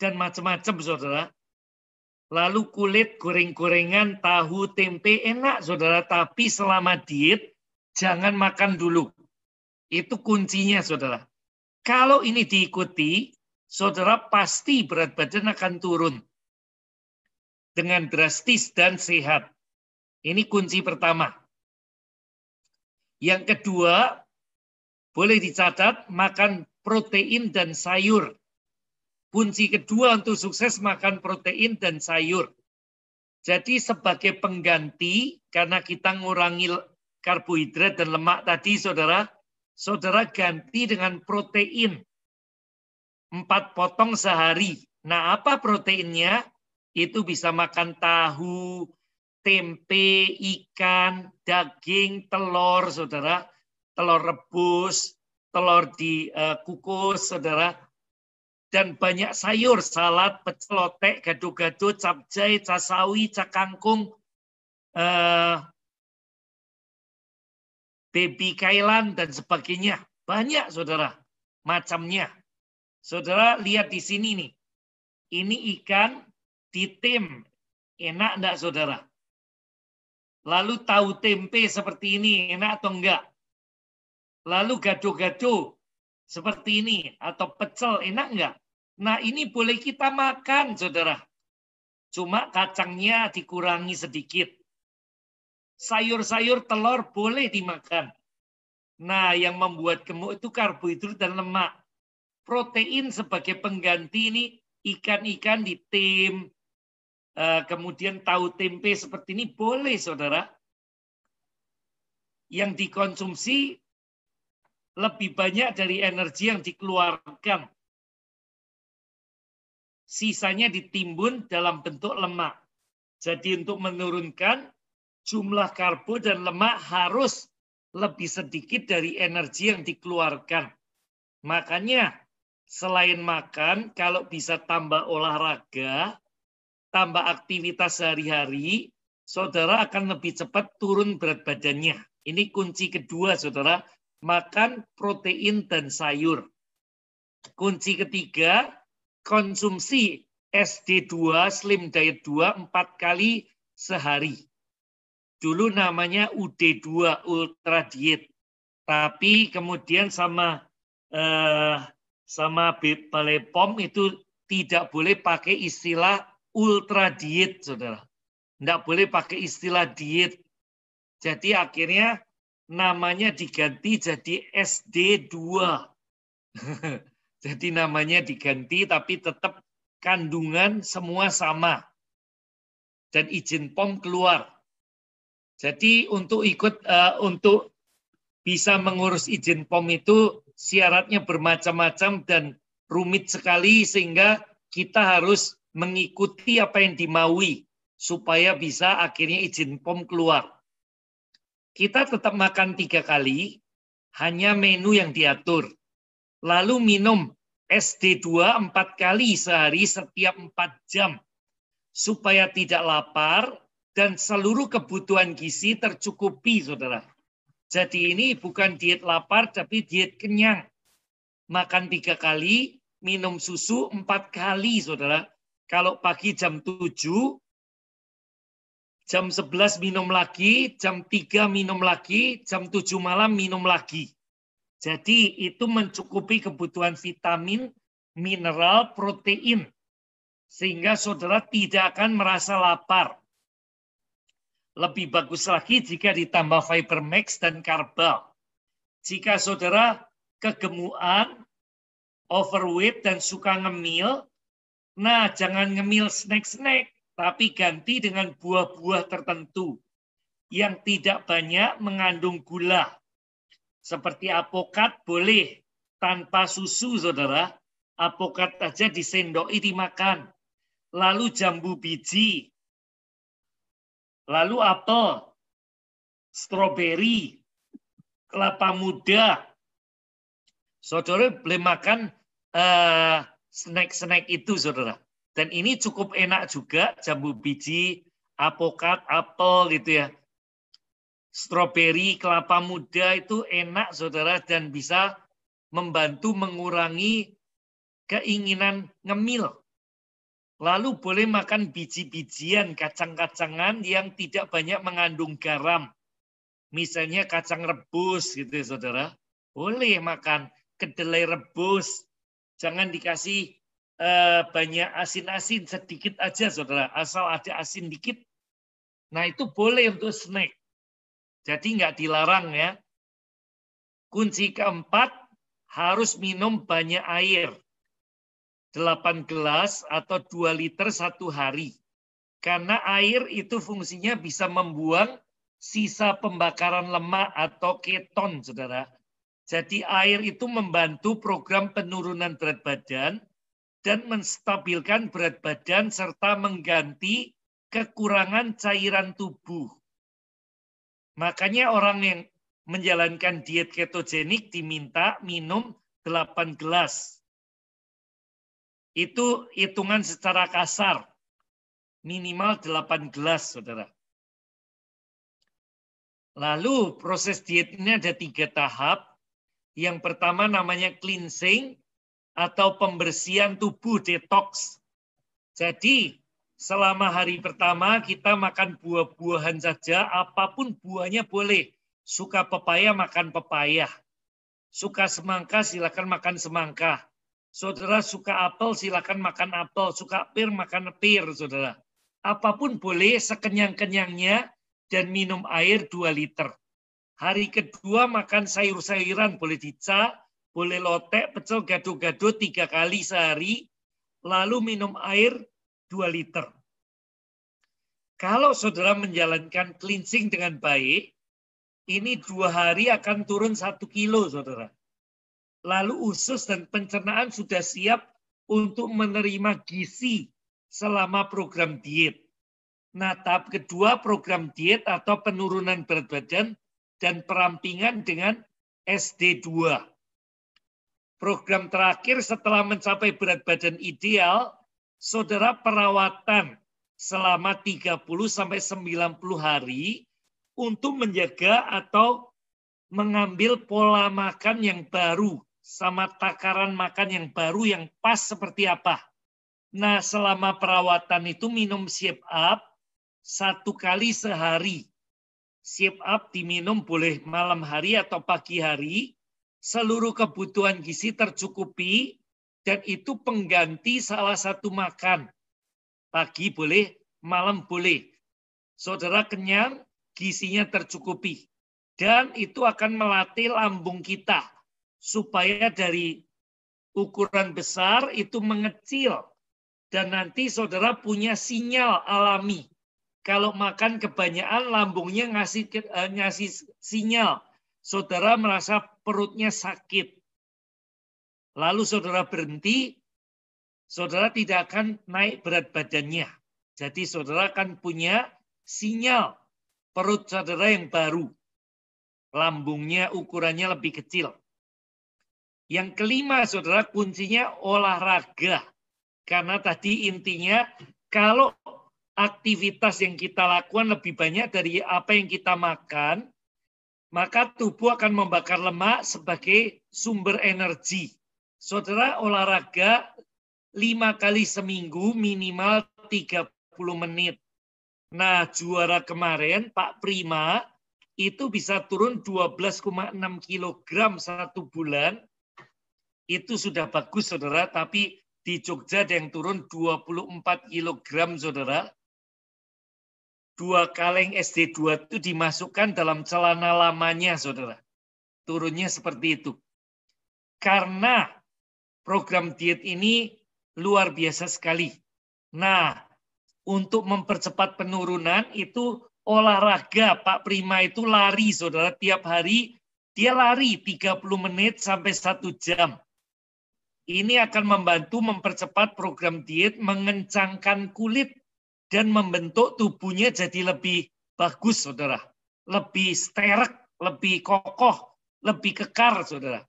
dan macam-macam, saudara. Lalu kulit, goreng-gorengan, tahu, tempe, enak, saudara. Tapi selama diet, jangan makan dulu. Itu kuncinya, saudara. Kalau ini diikuti, saudara pasti berat badan akan turun. Dengan drastis dan sehat. Ini kunci pertama. Yang kedua, boleh dicatat, makan protein dan sayur. Kunci kedua untuk sukses, makan protein dan sayur. Jadi sebagai pengganti, karena kita ngurangi karbohidrat dan lemak tadi, saudara, saudara ganti dengan protein. 4 potong sehari. Nah, apa proteinnya? Itu bisa makan tahu, tempe, ikan, daging, telur, saudara. Telur rebus, telur dikukus, saudara. Dan banyak sayur, salad, pecel, lotek, gado-gado, capcay, casawi, cakangkung, baby kailan, dan sebagainya. Banyak, saudara, macamnya. Saudara lihat di sini nih. Ini ikan ditim. Enak enggak, saudara? Lalu tahu tempe seperti ini, enak atau enggak? Lalu gado-gado seperti ini, atau pecel, enak enggak? Nah, ini boleh kita makan, saudara. Cuma kacangnya dikurangi sedikit. Sayur-sayur, telur boleh dimakan. Nah, yang membuat gemuk itu karbohidrat dan lemak. Protein sebagai pengganti ini, ikan-ikan ditim, kemudian tahu tempe seperti ini boleh, saudara. Yang dikonsumsi lebih banyak dari energi yang dikeluarkan. Sisanya ditimbun dalam bentuk lemak. Jadi untuk menurunkan jumlah karbo dan lemak harus lebih sedikit dari energi yang dikeluarkan. Makanya selain makan, kalau bisa tambah olahraga, tambah aktivitas sehari-hari, saudara akan lebih cepat turun berat badannya. Ini kunci kedua, saudara. Makan protein dan sayur. Kunci ketiga, konsumsi SD2, Slim Diet 2, 4 kali sehari. Dulu namanya UD2, Ultra Diet. Tapi kemudian sama Balai POM itu tidak boleh pakai istilah Ultra Diet, saudara. Tidak boleh pakai istilah diet. Jadi akhirnya namanya diganti jadi SD2. Jadi namanya diganti tapi tetap kandungan semua sama. Dan izin POM keluar. Jadi untuk untuk bisa mengurus izin POM itu syaratnya bermacam-macam dan rumit sekali sehingga kita harus mengikuti apa yang dimaui supaya bisa akhirnya izin POM keluar. Kita tetap makan 3 kali, hanya menu yang diatur. Lalu minum SD2 4 kali sehari setiap 4 jam supaya tidak lapar dan seluruh kebutuhan gizi tercukupi, saudara. Jadi ini bukan diet lapar tapi diet kenyang. Makan 3 kali, minum susu 4 kali, saudara. Kalau pagi jam 7, jam 11 minum lagi, jam 3 minum lagi, jam 7 malam minum lagi. Jadi itu mencukupi kebutuhan vitamin, mineral, protein. Sehingga saudara tidak akan merasa lapar. Lebih bagus lagi jika ditambah fiber max dan karbal. Jika saudara kegemukan, overweight, dan suka ngemil, nah jangan ngemil snack-snack, tapi ganti dengan buah-buah tertentu yang tidak banyak mengandung gula. Seperti apokat boleh tanpa susu, saudara. Apokat aja disendoi dimakan. Lalu jambu biji. Lalu apel, stroberi, kelapa muda. Saudara boleh makan snack-snack itu, saudara. Dan ini cukup enak juga, jambu biji, apokat, apel gitu ya. Stroberi, kelapa muda itu enak, saudara, dan bisa membantu mengurangi keinginan ngemil. Lalu boleh makan biji-bijian, kacang-kacangan yang tidak banyak mengandung garam. Misalnya kacang rebus gitu ya, saudara. Boleh makan kedelai rebus. Jangan dikasih banyak asin-asin, sedikit aja, saudara. Asal ada asin dikit. Nah itu boleh untuk snack. Jadi nggak dilarang ya. Kunci keempat, harus minum banyak air. 8 gelas atau 2 liter satu hari. Karena air itu fungsinya bisa membuang sisa pembakaran lemak atau keton, saudara. Jadi air itu membantu program penurunan berat badan dan menstabilkan berat badan serta mengganti kekurangan cairan tubuh. Makanya orang yang menjalankan diet ketogenik diminta minum 8 gelas. Itu hitungan secara kasar. Minimal 8 gelas, saudara. Lalu proses diet ini ada 3 tahap. Yang pertama namanya cleansing atau pembersihan tubuh, detox. Jadi selama hari pertama kita makan buah-buahan saja, apapun buahnya boleh. Suka pepaya, makan pepaya. Suka semangka, silakan makan semangka. Saudara suka apel, silakan makan apel. Suka pir, makan pir, saudara. Apapun boleh, sekenyang-kenyangnya, dan minum air 2 liter. Hari kedua makan sayur-sayuran, boleh dica, boleh lotek, pecel, gado-gado 3 kali sehari. Lalu minum air 2 liter. Kalau saudara menjalankan cleansing dengan baik, ini 2 hari akan turun 1 kilo, saudara. Lalu usus dan pencernaan sudah siap untuk menerima gizi selama program diet. Nah, tahap kedua program diet atau penurunan berat badan dan perampingan dengan SD2. Program terakhir setelah mencapai berat badan ideal, saudara perawatan selama 30-90 hari untuk menjaga atau mengambil pola makan yang baru sama takaran makan yang baru yang pas seperti apa. Nah, selama perawatan itu minum Shape Up 1 kali sehari. Shape Up diminum boleh malam hari atau pagi hari. Seluruh kebutuhan gizi tercukupi dan itu pengganti salah satu makan. Pagi boleh, malam boleh. Saudara kenyang, gizinya tercukupi. Dan itu akan melatih lambung kita supaya dari ukuran besar itu mengecil. Dan nanti saudara punya sinyal alami. Kalau makan kebanyakan lambungnya ngasih sinyal. Saudara merasa perutnya sakit. Lalu saudara berhenti, saudara tidak akan naik berat badannya. Jadi saudara akan punya sinyal perut saudara yang baru. Lambungnya ukurannya lebih kecil. Yang kelima, saudara, kuncinya olahraga. Karena tadi intinya, kalau aktivitas yang kita lakukan lebih banyak dari apa yang kita makan, maka tubuh akan membakar lemak sebagai sumber energi. Saudara, olahraga 5 kali seminggu minimal 30 menit. Nah, juara kemarin, Pak Prima, itu bisa turun 12,6 kilogram 1 bulan. Itu sudah bagus, saudara. Tapi di Jogja ada yang turun 24 kilogram, saudara. 2 kaleng SD2 itu dimasukkan dalam celana lamanya, saudara. Turunnya seperti itu. Karena program diet ini luar biasa sekali. Nah, untuk mempercepat penurunan itu olahraga. Pak Prima itu lari, saudara. Tiap hari dia lari 30 menit sampai 1 jam. Ini akan membantu mempercepat program diet, mengencangkan kulit, dan membentuk tubuhnya jadi lebih bagus, saudara. Lebih sterek, lebih kokoh, lebih kekar, saudara.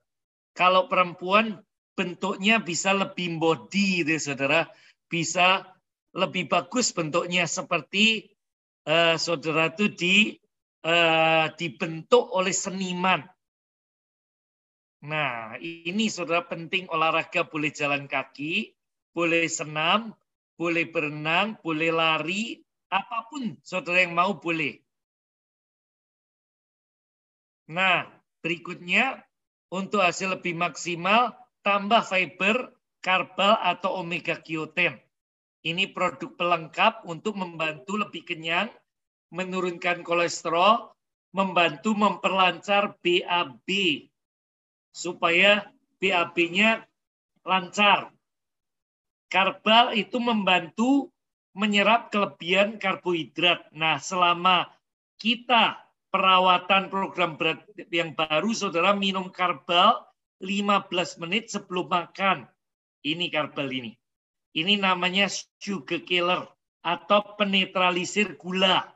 Kalau perempuan bentuknya bisa lebih body, saudara. Bisa lebih bagus bentuknya seperti saudara itu dibentuk oleh seniman. Nah, ini saudara penting olahraga, boleh jalan kaki, boleh senam, boleh berenang, boleh lari, apapun saudara yang mau boleh. Nah, berikutnya untuk hasil lebih maksimal, tambah fiber, karbal atau omega Q10. Ini produk pelengkap untuk membantu lebih kenyang, menurunkan kolesterol, membantu memperlancar BAB, supaya BAB-nya lancar. Karbal itu membantu menyerap kelebihan karbohidrat. Nah, selama kita perawatan program berat yang baru, saudara minum karbal 15 menit sebelum makan. Ini karbal ini. Ini namanya sugar killer atau penetralisir gula.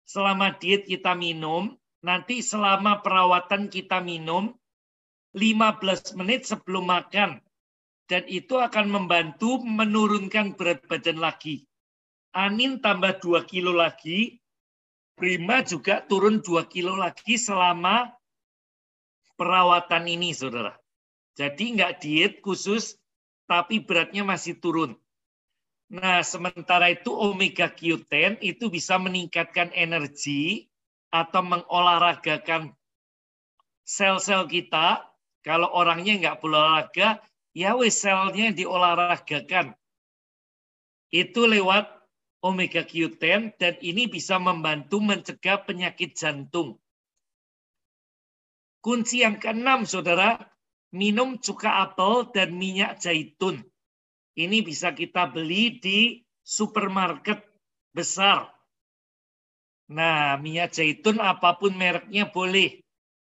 Selama diet kita minum, nanti selama perawatan kita minum 15 menit sebelum makan. Dan itu akan membantu menurunkan berat badan lagi. Anin tambah 2 kilo lagi, Prima juga turun 2 kilo lagi selama perawatan ini, saudara. Jadi nggak diet khusus, tapi beratnya masih turun. Nah, sementara itu omega Q10 itu bisa meningkatkan energi atau mengolahragakan sel-sel kita. Kalau orangnya nggak berolahraga, ya wes selnya diolahragakan. Itu lewat omega Q10 dan ini bisa membantu mencegah penyakit jantung. Kunci yang keenam, saudara, minum cuka apel dan minyak zaitun. Ini bisa kita beli di supermarket besar. Nah, minyak zaitun apapun mereknya boleh.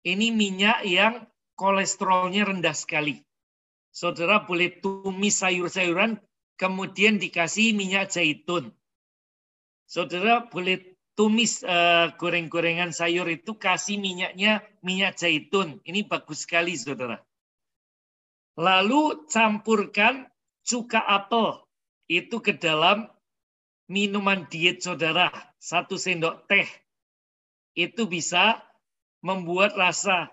Ini minyak yang kolesterolnya rendah sekali. Saudara boleh tumis sayur-sayuran, kemudian dikasih minyak zaitun. Saudara boleh tumis goreng-gorengan sayur itu, kasih minyaknya minyak zaitun. Ini bagus sekali, saudara. Lalu campurkan cuka apel itu ke dalam minuman diet, saudara. 1 sendok teh. Itu bisa membuat rasa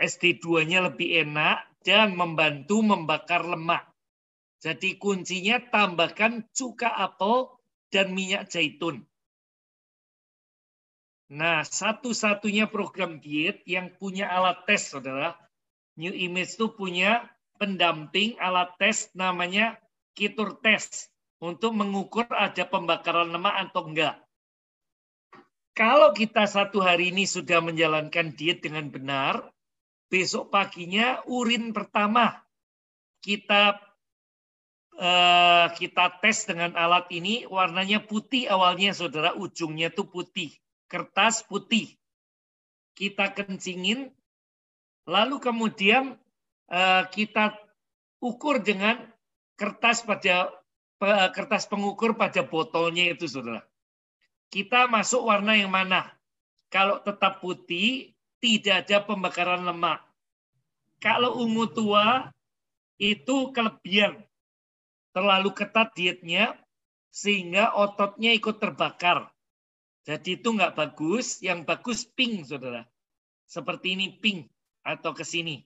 SD2-nya lebih enak dan membantu membakar lemak. Jadi kuncinya tambahkan cuka apel dan minyak zaitun. Nah, satu-satunya program diet yang punya alat tes, saudara. New Image itu punya pendamping alat tes namanya Kitur Test untuk mengukur ada pembakaran lemak atau enggak. Kalau kita 1 hari ini sudah menjalankan diet dengan benar, besok paginya urin pertama kita tes dengan alat ini, warnanya putih awalnya, saudara, ujungnya itu putih, kertas putih. Kita kencingin, lalu kemudian kita ukur dengan kertas pengukur pada botolnya itu, saudara. Kita masuk warna yang mana? Kalau tetap putih, tidak ada pembakaran lemak. Kalau ungu tua itu kelebihan. Terlalu ketat dietnya sehingga ototnya ikut terbakar. Jadi itu nggak bagus. Yang bagus pink, saudara. Seperti ini pink atau ke sini.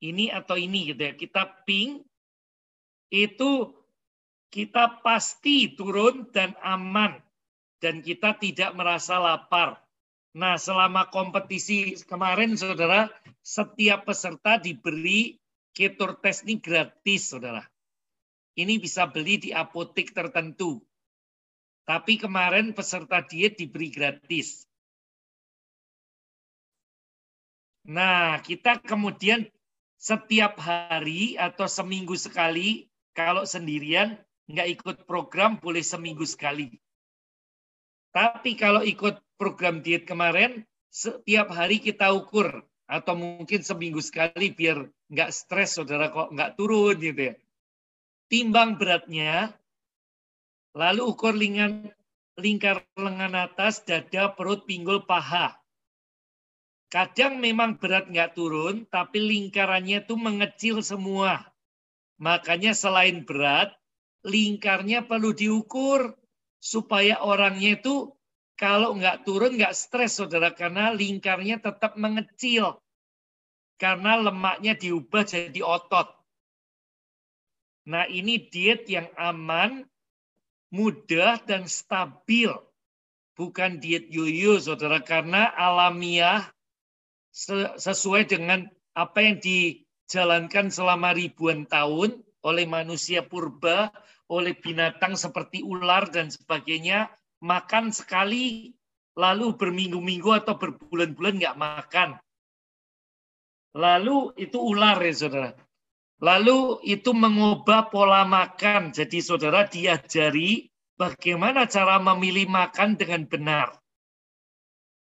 Ini atau ini gitu ya. Kita pink itu kita pasti turun dan aman. Dan kita tidak merasa lapar. Nah, selama kompetisi kemarin, saudara, setiap peserta diberi keto test ini gratis, saudara. Ini bisa beli di apotek tertentu. Tapi kemarin peserta diet diberi gratis. Nah, kita kemudian setiap hari atau seminggu sekali, kalau sendirian, nggak ikut program, boleh seminggu sekali. Tapi kalau ikut program diet kemarin, setiap hari kita ukur. Atau mungkin seminggu sekali biar nggak stres, saudara, kok nggak turun gitu ya. Timbang beratnya, lalu ukur lingkar lengan atas, dada, perut, pinggul, paha. Kadang memang berat nggak turun, tapi lingkarannya itu mengecil semua. Makanya selain berat, lingkarnya perlu diukur. Supaya orangnya itu kalau nggak turun nggak stres, saudara, karena lingkarnya tetap mengecil. Karena lemaknya diubah jadi otot. Nah, ini diet yang aman, mudah, dan stabil. Bukan diet yoyo, saudara, karena alamiah sesuai dengan apa yang dijalankan selama ribuan tahun oleh manusia purba, oleh binatang seperti ular dan sebagainya, makan sekali, lalu berminggu-minggu atau berbulan-bulan nggak makan. Lalu itu ular ya, saudara. Lalu itu mengubah pola makan. Jadi saudara diajari bagaimana cara memilih makan dengan benar.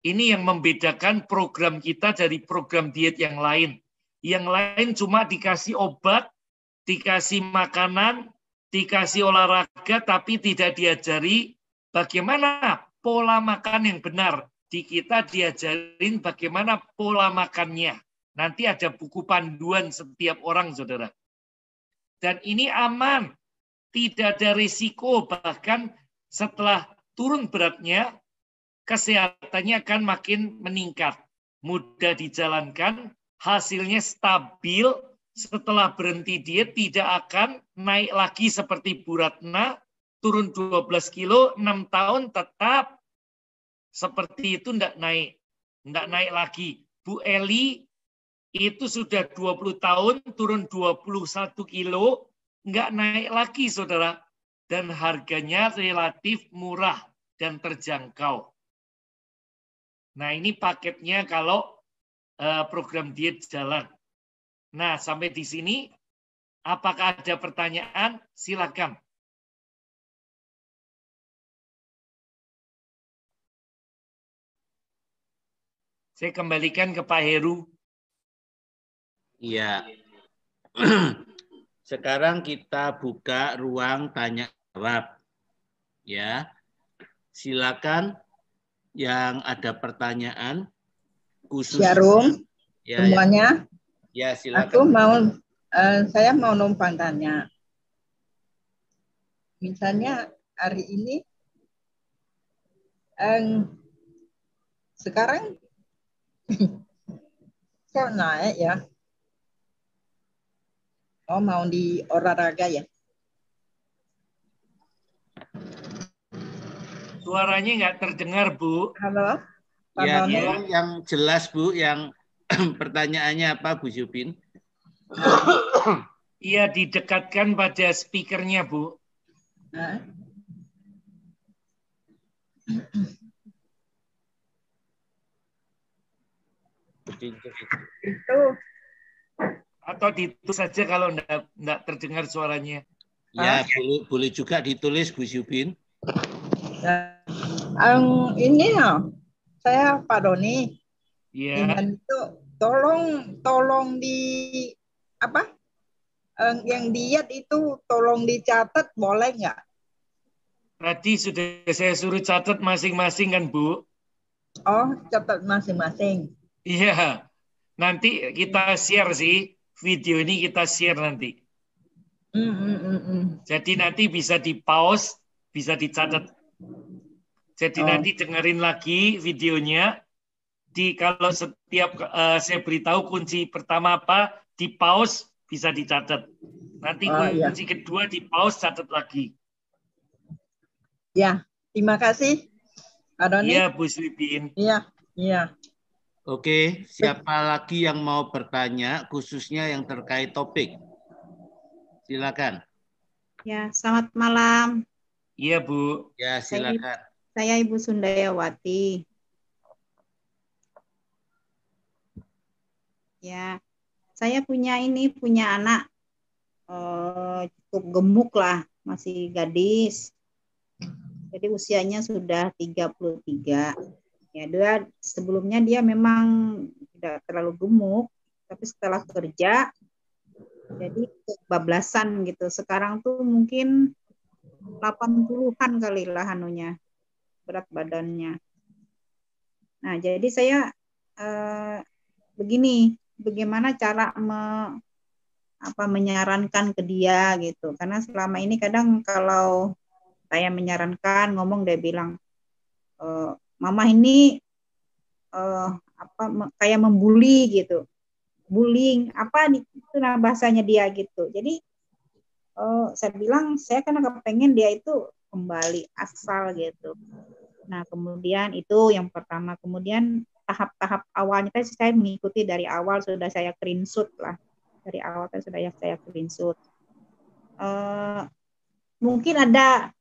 Ini yang membedakan program kita dari program diet yang lain. Yang lain cuma dikasih obat, dikasih makanan, dikasih olahraga, tapi tidak diajari bagaimana pola makan yang benar. Di kita diajarin bagaimana pola makannya. Nanti ada buku panduan setiap orang, saudara. Dan ini aman. Tidak ada risiko. Bahkan setelah turun beratnya, kesehatannya akan makin meningkat. Mudah dijalankan, hasilnya stabil. Setelah berhenti diet tidak akan naik lagi seperti Bu Ratna, turun 12 kilo, 6 tahun tetap seperti itu, enggak naik lagi. Bu Eli itu sudah 20 tahun, turun 21 kilo, enggak naik lagi, saudara. Dan harganya relatif murah dan terjangkau. Nah, ini paketnya kalau program diet jalan. Nah, sampai di sini, apakah ada pertanyaan? Silakan. Saya kembalikan ke Pak Heru. Iya. Sekarang kita buka ruang tanya jawab. Ya. Silakan yang ada pertanyaan khusus. Syarum, ya, semuanya. Ya, silakan. Saya mau numpang tanya. Misalnya hari ini, sekarang saya naik ya. Oh, mau di olahraga ya? Suaranya nggak terdengar, Bu. Halo? Ya, yang jelas, Bu, yang pertanyaannya apa, Bu Zubin? Iya, didekatkan pada speakernya, Bu. Itu. Atau ditulis saja kalau enggak terdengar suaranya. Ya, boleh juga ditulis, Bu Zubin. Ini ya, saya Pak Doni. Ya. Dan itu tolong di apa? Yang diet itu tolong dicatat, boleh nggak? Tadi sudah saya suruh catat masing-masing kan, Bu? Oh, catat masing-masing. Iya. Nanti kita share sih, video ini kita share nanti. Jadi nanti bisa di pause, bisa dicatat. Jadi nanti dengerin lagi videonya. Kalau setiap saya beritahu kunci pertama apa, di pause bisa dicatat. Nanti kunci kedua di pause, catat lagi. Ya, terima kasih, Pak Doni. Iya, Bu Swipin. Iya, iya. Oke, siapa lagi yang mau bertanya, khususnya yang terkait topik? Silakan. Ya, selamat malam. Iya, Bu. Ya, silakan. Saya Ibu Sundayawati. Ya, saya punya anak cukup gemuk lah, masih gadis. Jadi usianya sudah 33. Ya, sebelumnya dia memang tidak terlalu gemuk, tapi setelah kerja jadi kebablasan gitu. Sekarang tuh mungkin 80-an kali lah anunya, berat badannya. Nah, jadi saya begini, bagaimana cara menyarankan ke dia gitu. Karena selama ini kadang kalau saya menyarankan, ngomong dia bilang, mama ini kayak membuli gitu. Bullying, apa itu nah bahasanya dia gitu. Jadi saya bilang, saya kan pengen dia itu kembali asal gitu. Nah, kemudian itu yang pertama. Kemudian tahap-tahap awalnya saya mengikuti dari awal, sudah saya screenshot lah. Dari awal sudah saya screenshot. Mungkin ada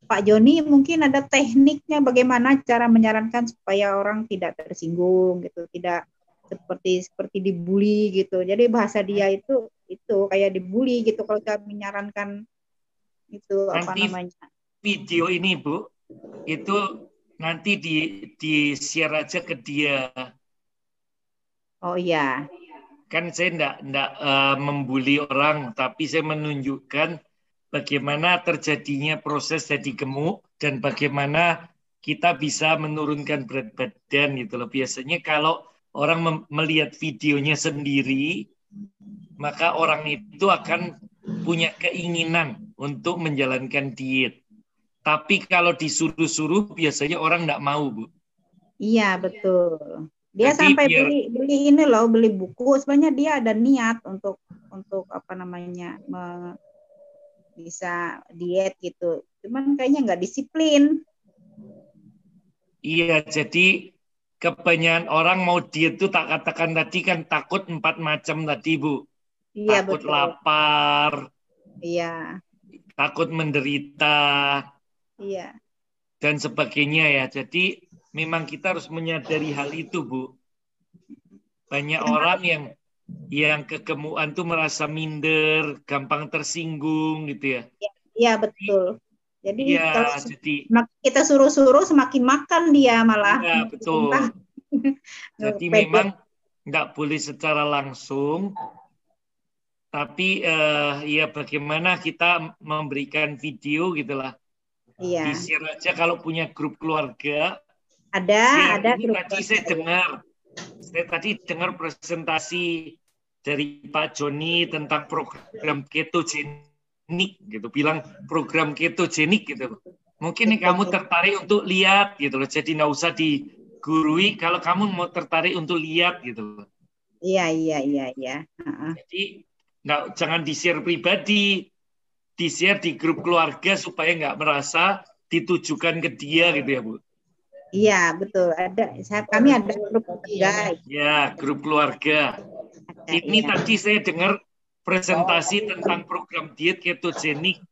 Pak Joni, mungkin ada tekniknya bagaimana cara menyarankan supaya orang tidak tersinggung gitu, tidak seperti dibully gitu. Jadi bahasa dia itu kayak dibully gitu kalau saya menyarankan itu apa namanya. Video ini Bu, itu nanti di share aja ke dia. Oh iya. Kan saya enggak membuli orang, tapi saya menunjukkan bagaimana terjadinya proses jadi gemuk dan bagaimana kita bisa menurunkan berat badan gitu loh. Biasanya kalau orang melihat videonya sendiri, maka orang itu akan punya keinginan untuk menjalankan diet. Tapi kalau disuruh-suruh biasanya orang enggak mau, Bu. Iya, betul. Dia jadi sampai beli buku. Sebenarnya dia ada niat untuk apa namanya bisa diet gitu. Cuman kayaknya nggak disiplin. Iya, jadi kebanyakan orang mau diet itu tak katakan tadi kan takut 4 macam tadi, Bu. Iya, takut betul. Lapar. Iya. Takut menderita. Iya. Dan sebagainya ya. Jadi memang kita harus menyadari hal itu, Bu. Banyak orang yang kegemukan tuh merasa minder, gampang tersinggung gitu ya. Iya, betul. Jadi ya, kalau kita suruh-suruh semakin makan dia malah. Iya, betul. Jadi memang nggak boleh secara langsung, tapi ya bagaimana kita memberikan video gitulah. Iya. Di-share aja kalau punya grup keluarga. Ada ini grup tadi saya tadi dengar presentasi dari Pak Joni tentang program ketogenik gitu, bilang program ketogenik gitu. Mungkin kamu tertarik untuk lihat gitu loh. Jadi nggak usah digurui kalau kamu mau tertarik untuk lihat gitu loh. Iya. Jadi jangan di-share pribadi, di-share di grup keluarga supaya nggak merasa ditujukan ke dia gitu ya, Bu. Iya, betul. Kami ada grup keluarga. Ya, grup keluarga. Ini tadi saya dengar presentasi tentang program diet ketogenik.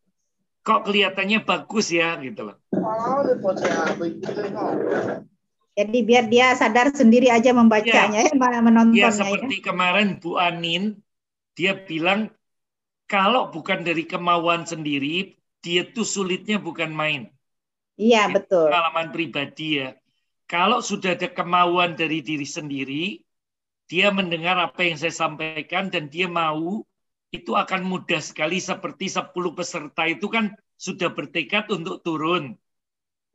Kok kelihatannya bagus ya gitu loh. Jadi biar dia sadar sendiri aja membacanya ya, menontonnya. Ya, seperti kemarin Bu Anin, dia bilang kalau bukan dari kemauan sendiri, diet itu sulitnya bukan main. Iya, betul. Pengalaman pribadi ya. Kalau sudah ada kemauan dari diri sendiri, dia mendengar apa yang saya sampaikan dan dia mau, itu akan mudah sekali seperti 10 peserta itu kan sudah bertekad untuk turun.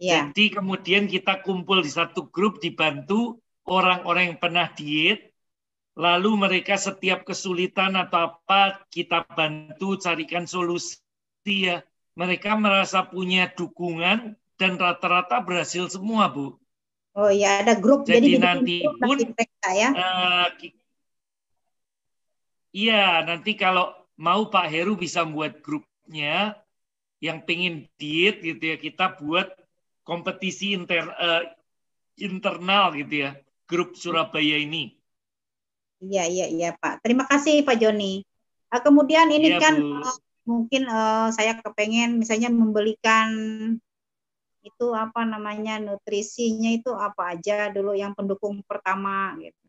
Ya. Jadi kemudian kita kumpul di satu grup, dibantu orang-orang yang pernah diet, Lalu mereka setiap kesulitan atau apa kita bantu carikan solusi ya. Mereka merasa punya dukungan dan rata-rata berhasil semua, Bu. Oh ya, ada grup. Jadi nanti grup pun mereka, ya. Iya, nanti kalau mau Pak Heru bisa buat grupnya yang pengen diet gitu ya, kita buat kompetisi internal gitu ya, grup Surabaya ini. Iya Pak. Terima kasih Pak Joni. Kemudian ini ya, kan Bu. mungkin saya kepengen misalnya membelikan itu apa namanya nutrisinya itu apa aja dulu yang pendukung pertama gitu.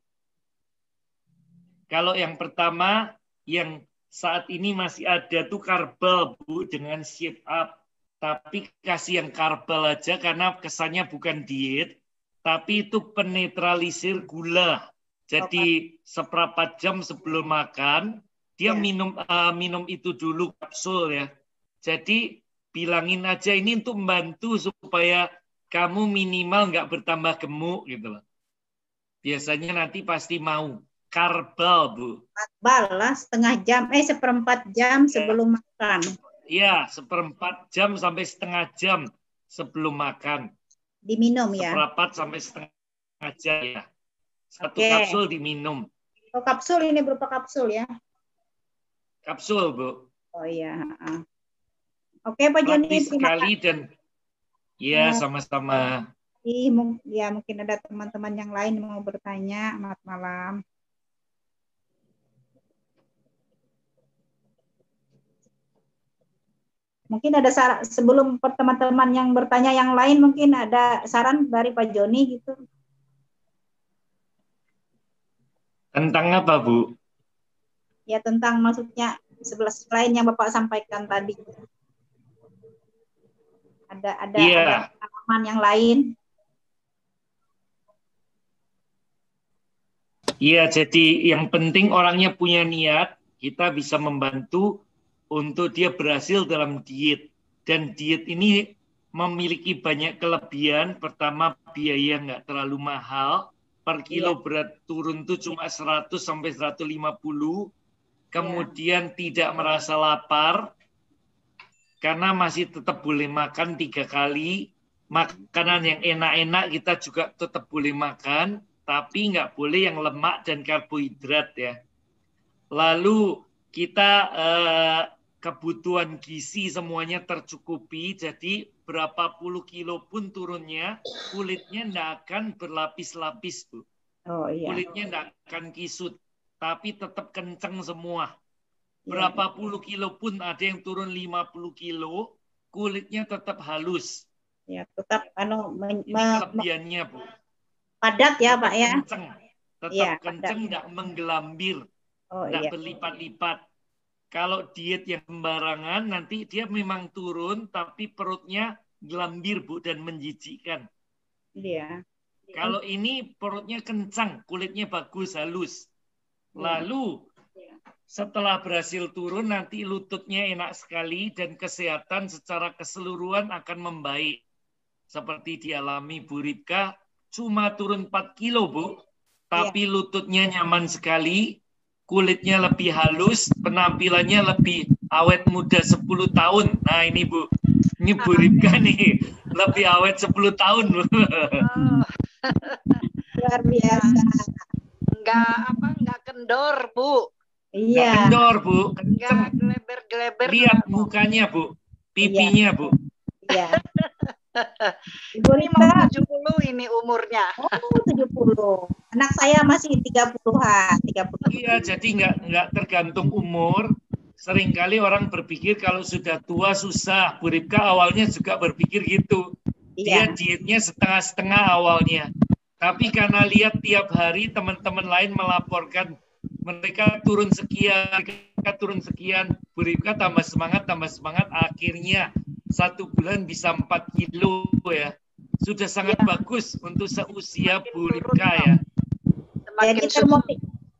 Kalau yang pertama yang saat ini masih ada tuh karbal Bu dengan shape up. Tapi kasih yang karbal aja karena kesannya bukan diet, tapi itu penetralisir gula. Jadi seperempat jam sebelum makan dia minum itu dulu kapsul ya. Jadi bilangin aja ini untuk membantu supaya kamu minimal nggak bertambah gemuk gitu loh. Biasanya nanti pasti mau. Karbal, Bu. Karbal lah seperempat jam sebelum makan. Iya, seperempat jam sampai setengah jam sebelum makan. Diminum ya? Seperempat sampai setengah jam ya. Satu kapsul diminum. Oh, kapsul ini berupa kapsul ya? Kapsul, Bu. Oh iya. Oke, Pak Joni. Sekali dan ya sama-sama. Ya mungkin ada teman-teman yang lain mau bertanya. Selamat malam. Mungkin ada saran sebelum teman-teman yang bertanya yang lain, mungkin ada saran dari Pak Joni gitu. Tentang apa, Bu? Ya tentang maksudnya selain yang Bapak sampaikan tadi. Ada pengalaman yang lain. Iya, jadi yang penting orangnya punya niat, kita bisa membantu untuk dia berhasil dalam diet. Dan diet ini memiliki banyak kelebihan. Pertama, biaya nggak terlalu mahal. Per kilo berat turun tuh cuma 100 sampai 150. Kemudian tidak merasa lapar. Karena masih tetap boleh makan 3 kali. Makanan yang enak-enak kita juga tetap boleh makan. Tapi nggak boleh yang lemak dan karbohidrat ya. Lalu kita kebutuhan gizi semuanya tercukupi, jadi berapa puluh kilo pun turunnya, kulitnya nggak akan berlapis-lapis, Bu. Oh, iya. Kulitnya nggak akan kisut, tapi tetap kenceng semua. Berapa puluh kilo pun ada yang turun 50 kilo, kulitnya tetap halus. Ya, tetap ini kelebihannya, Bu. Padat ya, tetap Pak ya. Kenceng. Tetap kenceng, nggak menggelambir, nggak berlipat-lipat. Kalau diet yang sembarangan, nanti dia memang turun, tapi perutnya gelambir, Bu, dan menjijikkan. Iya. Kalau ini perutnya kencang, kulitnya bagus, halus. Lalu, setelah berhasil turun, nanti lututnya enak sekali, dan kesehatan secara keseluruhan akan membaik. Seperti dialami Bu Ripka, cuma turun 4 kilo, Bu. Tapi lututnya nyaman sekali, kulitnya lebih halus, penampilannya lebih awet muda 10 tahun. Nah ini Bu, ini Bu Ripka nih, lebih awet 10 tahun Bu. Luar biasa. Enggak kendor Bu. Iya. Enggak kendor Bu, enggak geleber-geleber. Lihat mukanya Bu, pipinya Bu. Iya. Ibu Ripka 70 ini umurnya. Oh, 70. Anak saya masih 30-an, 30. Iya, jadi nggak tergantung umur. Seringkali orang berpikir kalau sudah tua susah. Bu Ripka awalnya juga berpikir gitu. Dia dietnya setengah-setengah awalnya. Tapi karena lihat tiap hari teman-teman lain melaporkan mereka turun sekian, Bu Ripka tambah semangat, akhirnya 1 bulan bisa 4 kilo ya. Sudah sangat bagus untuk seusia Bu Ripka ya.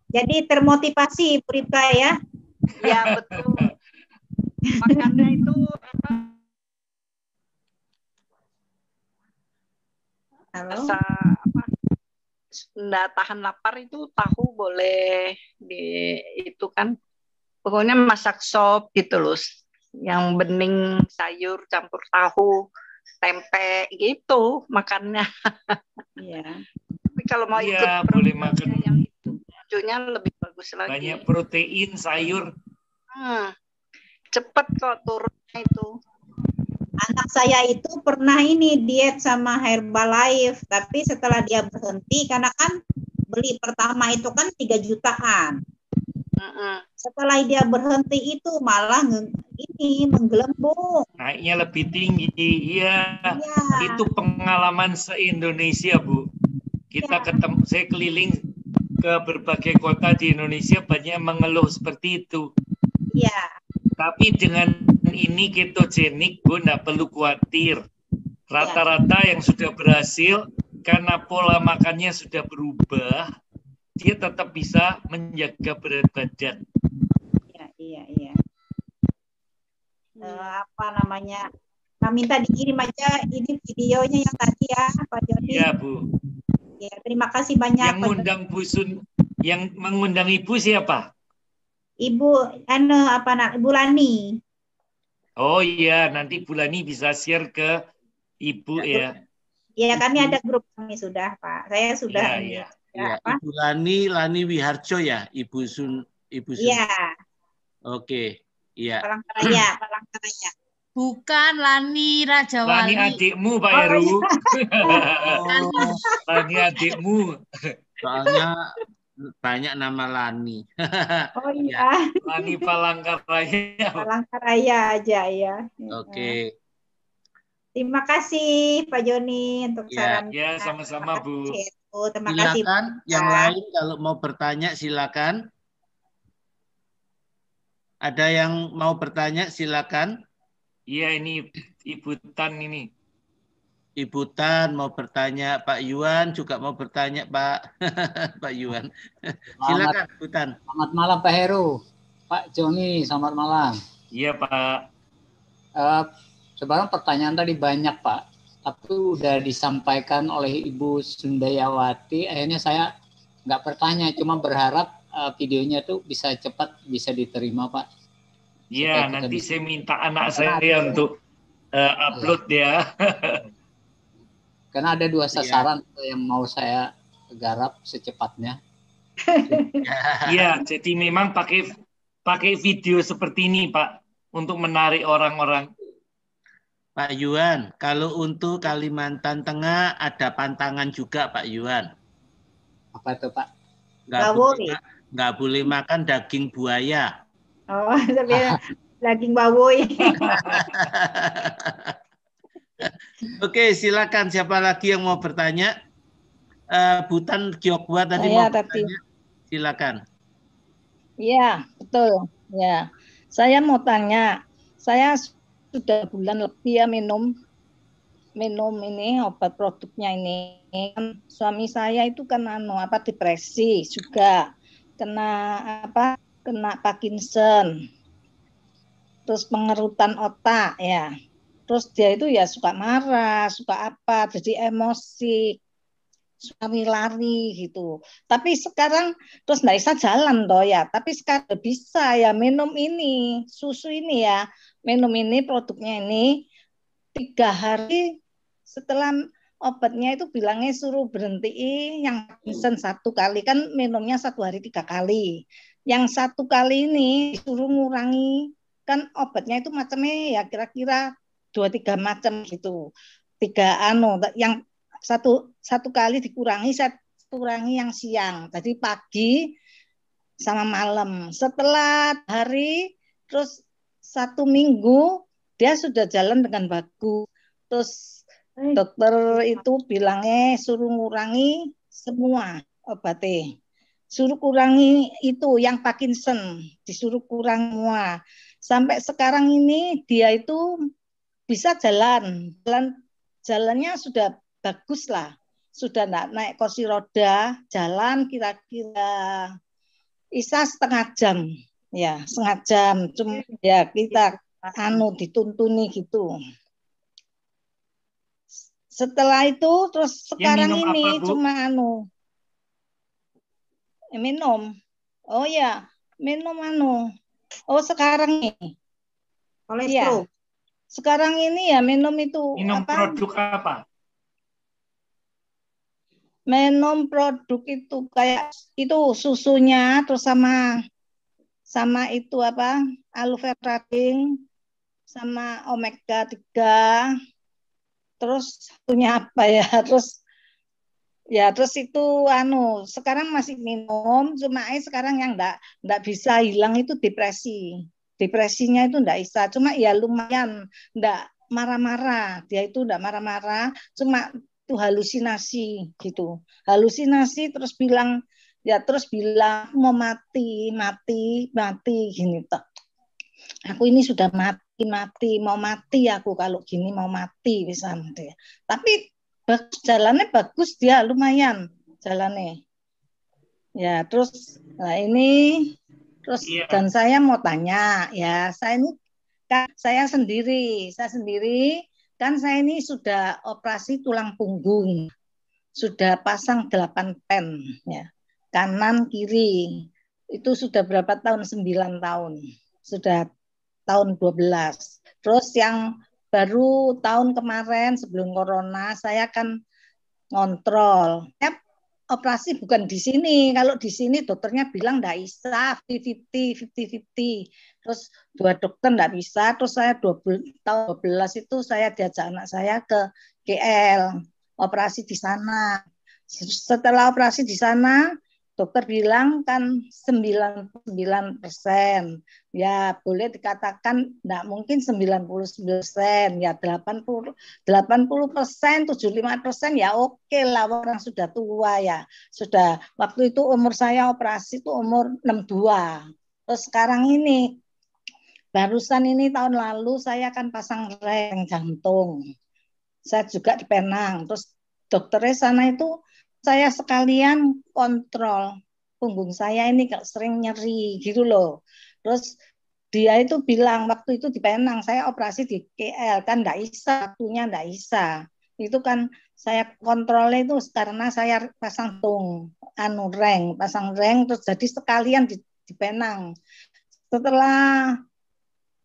Jadi termotivasi Bu Ripka ya. Ya betul. Makanya itu nggak tahan lapar itu tahu boleh itu kan pokoknya masak sop gitu loh, yang bening sayur campur tahu tempe gitu makannya. Iya. Tapi kalau mau ikut Iya, boleh makan yang itu hijaunya lebih bagus lagi. banyak protein, sayur. Cepet kok turunnya itu. Anak saya itu pernah ini diet sama Herbalife, tapi setelah dia berhenti karena kan beli pertama itu kan 3 jutaan. Setelah dia berhenti itu malah ini menggelembung. Naiknya lebih tinggi. Iya. Iya. Itu pengalaman se-Indonesia, Bu. Kita ketemu, saya keliling ke berbagai kota di Indonesia, banyak mengeluh seperti itu. Iya. Tapi dengan ini ketogenik, Bu, nggak perlu khawatir. Rata-rata yang sudah berhasil, karena pola makannya sudah berubah, dia tetap bisa menjaga berat badan. Iya. Apa namanya? Nah, minta dikirim aja ini videonya yang tadi ya, Pak Joni. Iya, Bu. Ya, terima kasih banyak. Yang mengundang Bu Sun, yang mengundang Ibu siapa? Ibu Ibu Lani. Oh iya, nanti Bu Lani bisa share ke Ibu ya. Iya, kami ada grup kami sudah, Pak. Saya sudah ini. Iya. Ya, Ibu Lani Wiharjo ya, Ibu Sun. Iya. Oke, iya. Palangkaraya. Bukan Lani Rajawali. Lani adikmu, Pak Heru. Lani adikmu. Soalnya banyak nama Lani. Oh iya. Lani Palangkaraya. Palangkaraya aja ya. Oke. Terima kasih Pak Joni untuk saran. Ya, sama-sama Bu. Terima kasih. Silakan yang lain kalau mau bertanya silakan. Ada yang mau bertanya silakan. Iya, ini Ibu Tan ini. Ibu Tan mau bertanya, Pak Yuan juga mau bertanya, Pak. Pak Yuan. Silakan, Ibu Tan. Selamat malam, Pak Heru. Pak Joni, selamat malam. Iya, Pak. Sebenarnya pertanyaan tadi banyak, Pak. Tapi udah disampaikan oleh Ibu Sundayawati. Akhirnya saya nggak bertanya, cuma berharap videonya tuh bisa cepat bisa diterima, Pak. Iya, nanti saya minta anak saya untuk upload ya. Karena ada 2 sasaran yang mau saya garap secepatnya. Iya, jadi memang pakai video seperti ini, Pak, untuk menarik orang-orang. Pak Yuan, kalau untuk Kalimantan Tengah ada pantangan juga, Pak Yuan. Apa itu, Pak? Nggak boleh makan daging buaya. Oh, tapi daging bawoy. Oke, silakan. Siapa lagi yang mau bertanya? Butan Gyokwa tadi mau bertanya. Silakan. Iya, betul. Ya, saya mau tanya. Saya sudah bulan lebih ya minum ini obat produknya ini. Suami saya itu kan depresi juga, kena Parkinson, terus pengerutan otak ya. Terus dia itu ya suka marah, suka apa, jadi emosi, suka lari gitu. Tapi sekarang terus nggak bisa jalan toh ya. Tapi sekarang bisa ya minum ini susu ini ya, minum ini produknya ini 3 hari setelah obatnya itu bilangnya suruh berhenti yang Parkinson 1 kali, kan minumnya 1 hari 3 kali. Yang 1 kali ini disuruh ngurangi, kan obatnya itu macamnya ya kira-kira 2-3 macam gitu. 3 yang satu kali dikurangi, saya kurangi yang siang. Jadi pagi sama malam. Setelah hari terus 1 minggu dia sudah jalan dengan bagus. Terus dokter itu bilangnya suruh ngurangi semua obatnya. Suruh kurangi itu yang Parkinson, disuruh kurang semua. Sampai sekarang ini dia itu bisa jalannya sudah bagus lah. Sudah enggak naik kursi roda, jalan kira-kira bisa setengah jam. Ya, setengah jam. Cuma ya kita dituntuni gitu. Setelah itu terus sekarang ini apa, Bu? cuma Minum. Oh ya, minum anu. Oh sekarang nih. Kolesterol. Iya. Sekarang ini ya minum itu Minum apa? produk apa? Minum produk itu kayak itu susunya terus sama itu apa? Aloe vera ring sama omega 3. Terus punya apa ya? Terus itu anu sekarang masih minum cuma sekarang yang enggak bisa hilang itu depresi. Depresinya itu enggak bisa, cuma ya lumayan enggak marah-marah. Dia itu enggak marah-marah, cuma itu halusinasi gitu. Halusinasi terus bilang mau mati gini toh. Aku ini sudah mati mau mati aku kalau gini mau mati misalnya. Tapi jalannya bagus dia lumayan jalannya ya terus dan saya mau tanya ya saya ini kan saya sendiri kan saya ini sudah operasi tulang punggung sudah pasang 8 pen ya kanan kiri itu sudah berapa tahun 9 tahun sudah tahun 12 terus yang baru tahun kemarin sebelum corona saya kan ngontrol. Operasi bukan di sini. Kalau di sini dokternya bilang enggak bisa 50-50. Terus 2 dokter enggak bisa. Terus saya tahun 12 itu saya diajak anak saya ke GL. Operasi di sana. Setelah operasi di sana dokter bilang kan 99%. Ya, boleh dikatakan enggak mungkin 99%, ya 80%, 75% ya oke lah orang sudah tua ya. Sudah waktu itu umur saya operasi itu umur 62. Terus sekarang ini barusan ini tahun lalu saya akan pasang reng jantung. Saya juga di Penang. Terus dokternya sana itu saya sekalian kontrol punggung saya ini sering nyeri gitu loh. Terus dia itu bilang waktu itu di Penang saya operasi di KL kan enggak bisa, waktunya enggak bisa. Itu kan saya kontrolnya itu karena saya pasang pasang reng terus jadi sekalian di Penang. Setelah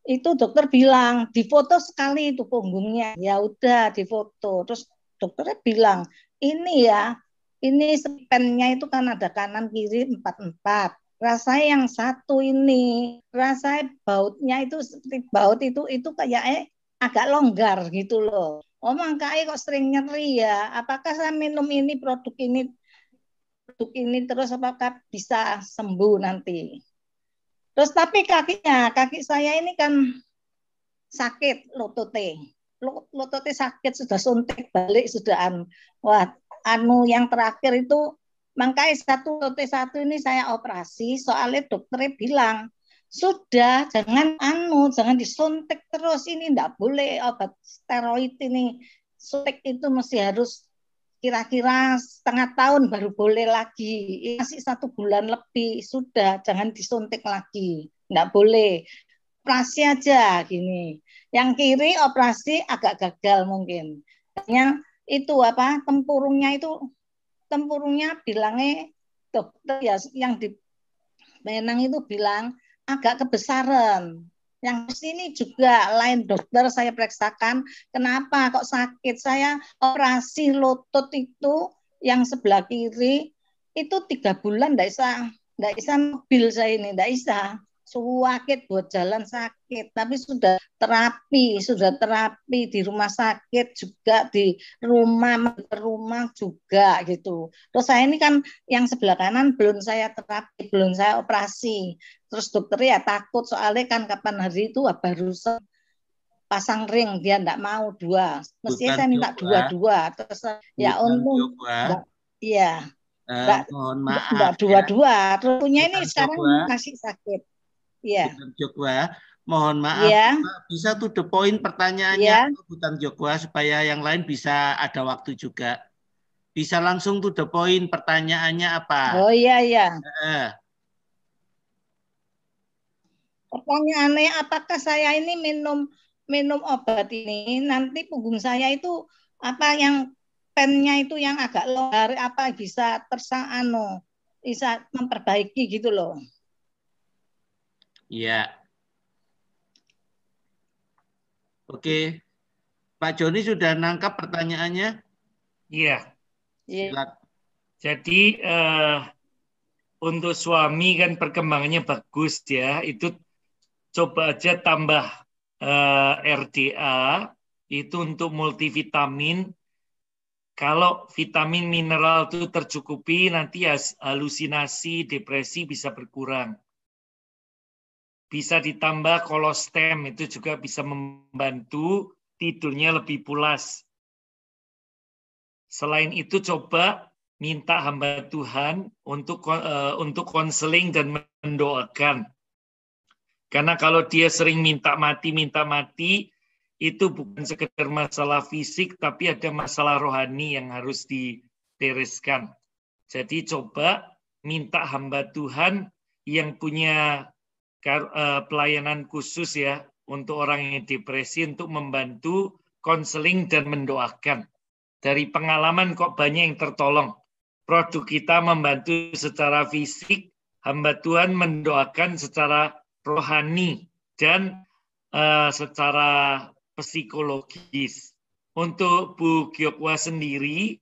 itu dokter bilang difoto sekali itu punggungnya. Ya udah difoto. Terus dokternya bilang ini pennya itu kan ada kanan kiri 4-4. Rasanya yang satu ini, rasanya bautnya itu seperti baut itu kayak agak longgar gitu loh. Oh makanya kok sering nyeri ya. Apakah saya minum produk ini terus apakah bisa sembuh nanti? Terus tapi kaki saya ini kan sakit lututnya sakit sudah suntik balik sudah yang terakhir itu makanya satu ini saya operasi soalnya dokternya bilang sudah jangan disuntik terus ini enggak boleh obat steroid ini suntik itu mesti harus kira-kira setengah tahun baru boleh lagi masih 1 bulan lebih sudah jangan disuntik lagi enggak boleh operasi aja gini. Yang kiri operasi agak gagal mungkin. Hanya itu tempurungnya bilangnya dokter ya yang di Penang itu bilang agak kebesaran. Yang sini juga lain dokter saya periksakan kenapa kok sakit saya operasi lutut itu yang sebelah kiri itu 3 bulan enggak bisa mobil saya ini enggak bisa sakit buat jalan sakit tapi sudah terapi di rumah sakit juga di rumah juga gitu. Terus saya ini kan yang sebelah kanan belum saya terapi, belum saya operasi. Terus dokter ya takut soalnya kan kapan hari itu baru pasang ring dia enggak mau 2. Mestinya saya minta 2 terus ya untung iya. Mohon maaf enggak 2. Terus punya ini sekarang masih sakit. Iya. Jogwa, mohon maaf, bisa to the point pertanyaannya Butan Jogwa supaya yang lain bisa ada waktu juga. Bisa langsung to the point pertanyaannya apa? Oh iya. Pertanyaannya apakah saya ini minum obat ini nanti punggung saya itu apa yang pennya itu yang agak longgar apa bisa bisa memperbaiki gitu loh. Iya. Oke. Pak Joni sudah nangkap pertanyaannya? Iya. Silakan. Jadi untuk suami kan perkembangannya bagus ya. Itu coba aja tambah RDA itu untuk multivitamin. Kalau vitamin mineral itu tercukupi, nanti halusinasi, depresi bisa berkurang. Bisa ditambah kolostem, itu juga bisa membantu tidurnya lebih pulas. Selain itu coba minta hamba Tuhan untuk konseling dan mendoakan. Karena kalau dia sering minta mati, itu bukan sekedar masalah fisik, tapi ada masalah rohani yang harus dibereskan. Jadi coba minta hamba Tuhan yang punya pelayanan khusus ya untuk orang yang depresi untuk membantu konseling dan mendoakan. Dari pengalaman kok banyak yang tertolong. Produk kita membantu secara fisik, hamba Tuhan mendoakan secara rohani dan secara psikologis. Untuk Bu Gyokwa sendiri,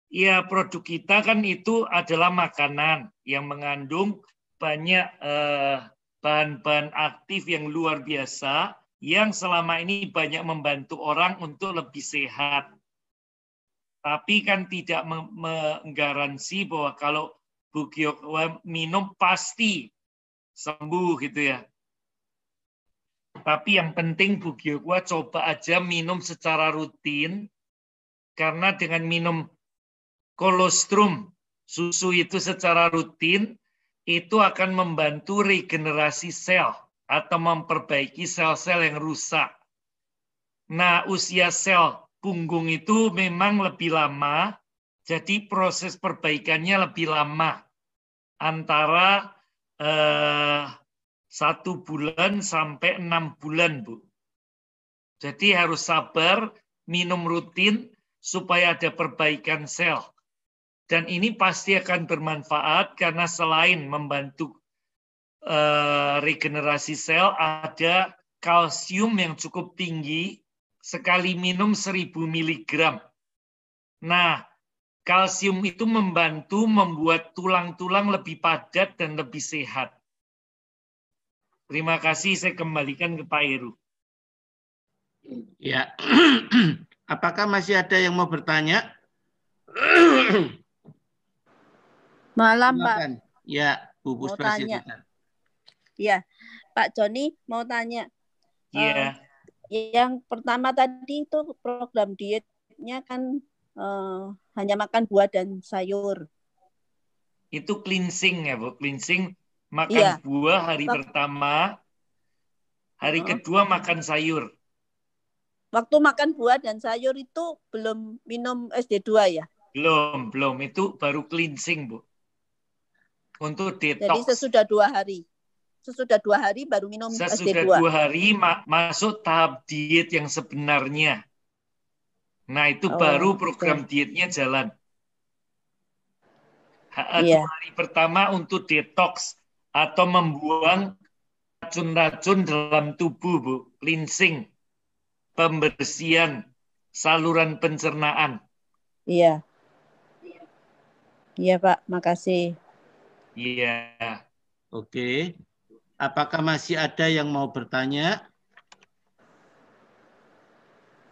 ya produk kita kan itu adalah makanan yang mengandung banyak bahan-bahan aktif yang luar biasa yang selama ini banyak membantu orang untuk lebih sehat. Tapi kan tidak menggaransi bahwa kalau Bu Gyokwa minum pasti sembuh gitu ya. Tapi yang penting Bu Gyokwa coba aja minum secara rutin, karena dengan minum kolostrum susu itu secara rutin, itu akan membantu regenerasi sel atau memperbaiki sel-sel yang rusak. Nah, usia sel punggung itu memang lebih lama, jadi proses perbaikannya lebih lama. Antara 1 bulan sampai 6 bulan, Bu. Jadi harus sabar, minum rutin, supaya ada perbaikan sel. Dan ini pasti akan bermanfaat, karena selain membantu regenerasi sel, ada kalsium yang cukup tinggi, sekali minum 1000 mg. Nah, kalsium itu membantu membuat tulang-tulang lebih padat dan lebih sehat. Terima kasih, saya kembalikan ke Pak Heru. Ya, apakah masih ada yang mau bertanya? Malam, Silakan. Pak. Ya, Bu Mau Puspa tanya. silakan. Ya, Pak Joni mau tanya. Iya. Yang pertama tadi itu program dietnya kan hanya makan buah dan sayur. Itu cleansing ya, Bu. Cleansing, makan buah hari pertama, hari kedua makan sayur. Waktu makan buah dan sayur itu belum minum SD2 ya? Belum. Itu baru cleansing, Bu. Untuk detox. Jadi sesudah 2 hari. Sesudah 2 hari baru minum Sesudah SD2. 2 hari masuk tahap diet yang sebenarnya. Nah, itu baru program dietnya jalan. 2 hari pertama untuk detox atau membuang racun-racun dalam tubuh, Bu. Cleansing. Pembersihan saluran pencernaan. Iya. Iya, Pak. Makasih. Iya. Oke. Apakah masih ada yang mau bertanya?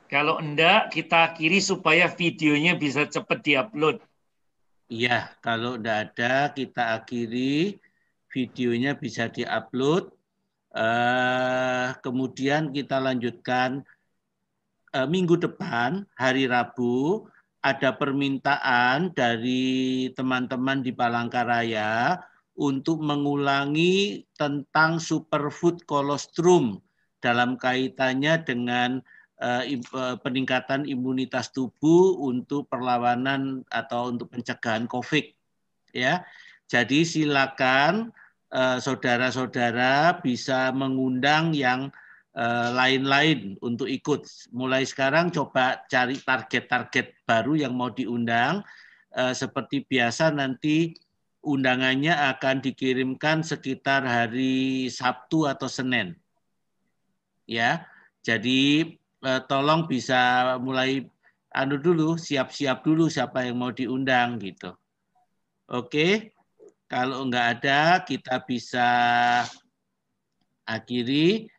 Kalau enggak, kita akhiri supaya videonya bisa cepat diupload. Iya, kalau enggak ada, kita akhiri. Videonya bisa diupload. Kemudian kita lanjutkan minggu depan, hari Rabu, ada permintaan dari teman-teman di Palangkaraya untuk mengulangi tentang superfood kolostrum dalam kaitannya dengan peningkatan imunitas tubuh untuk perlawanan atau untuk pencegahan COVID. Ya, jadi silakan saudara-saudara bisa mengundang yang lain-lain untuk ikut. Mulai sekarang coba cari target-target baru yang mau diundang. Seperti biasa nanti undangannya akan dikirimkan sekitar hari Sabtu atau Senin. Ya, jadi tolong bisa mulai dulu, siap-siap dulu siapa yang mau diundang gitu. Oke, kalau enggak ada kita bisa akhiri.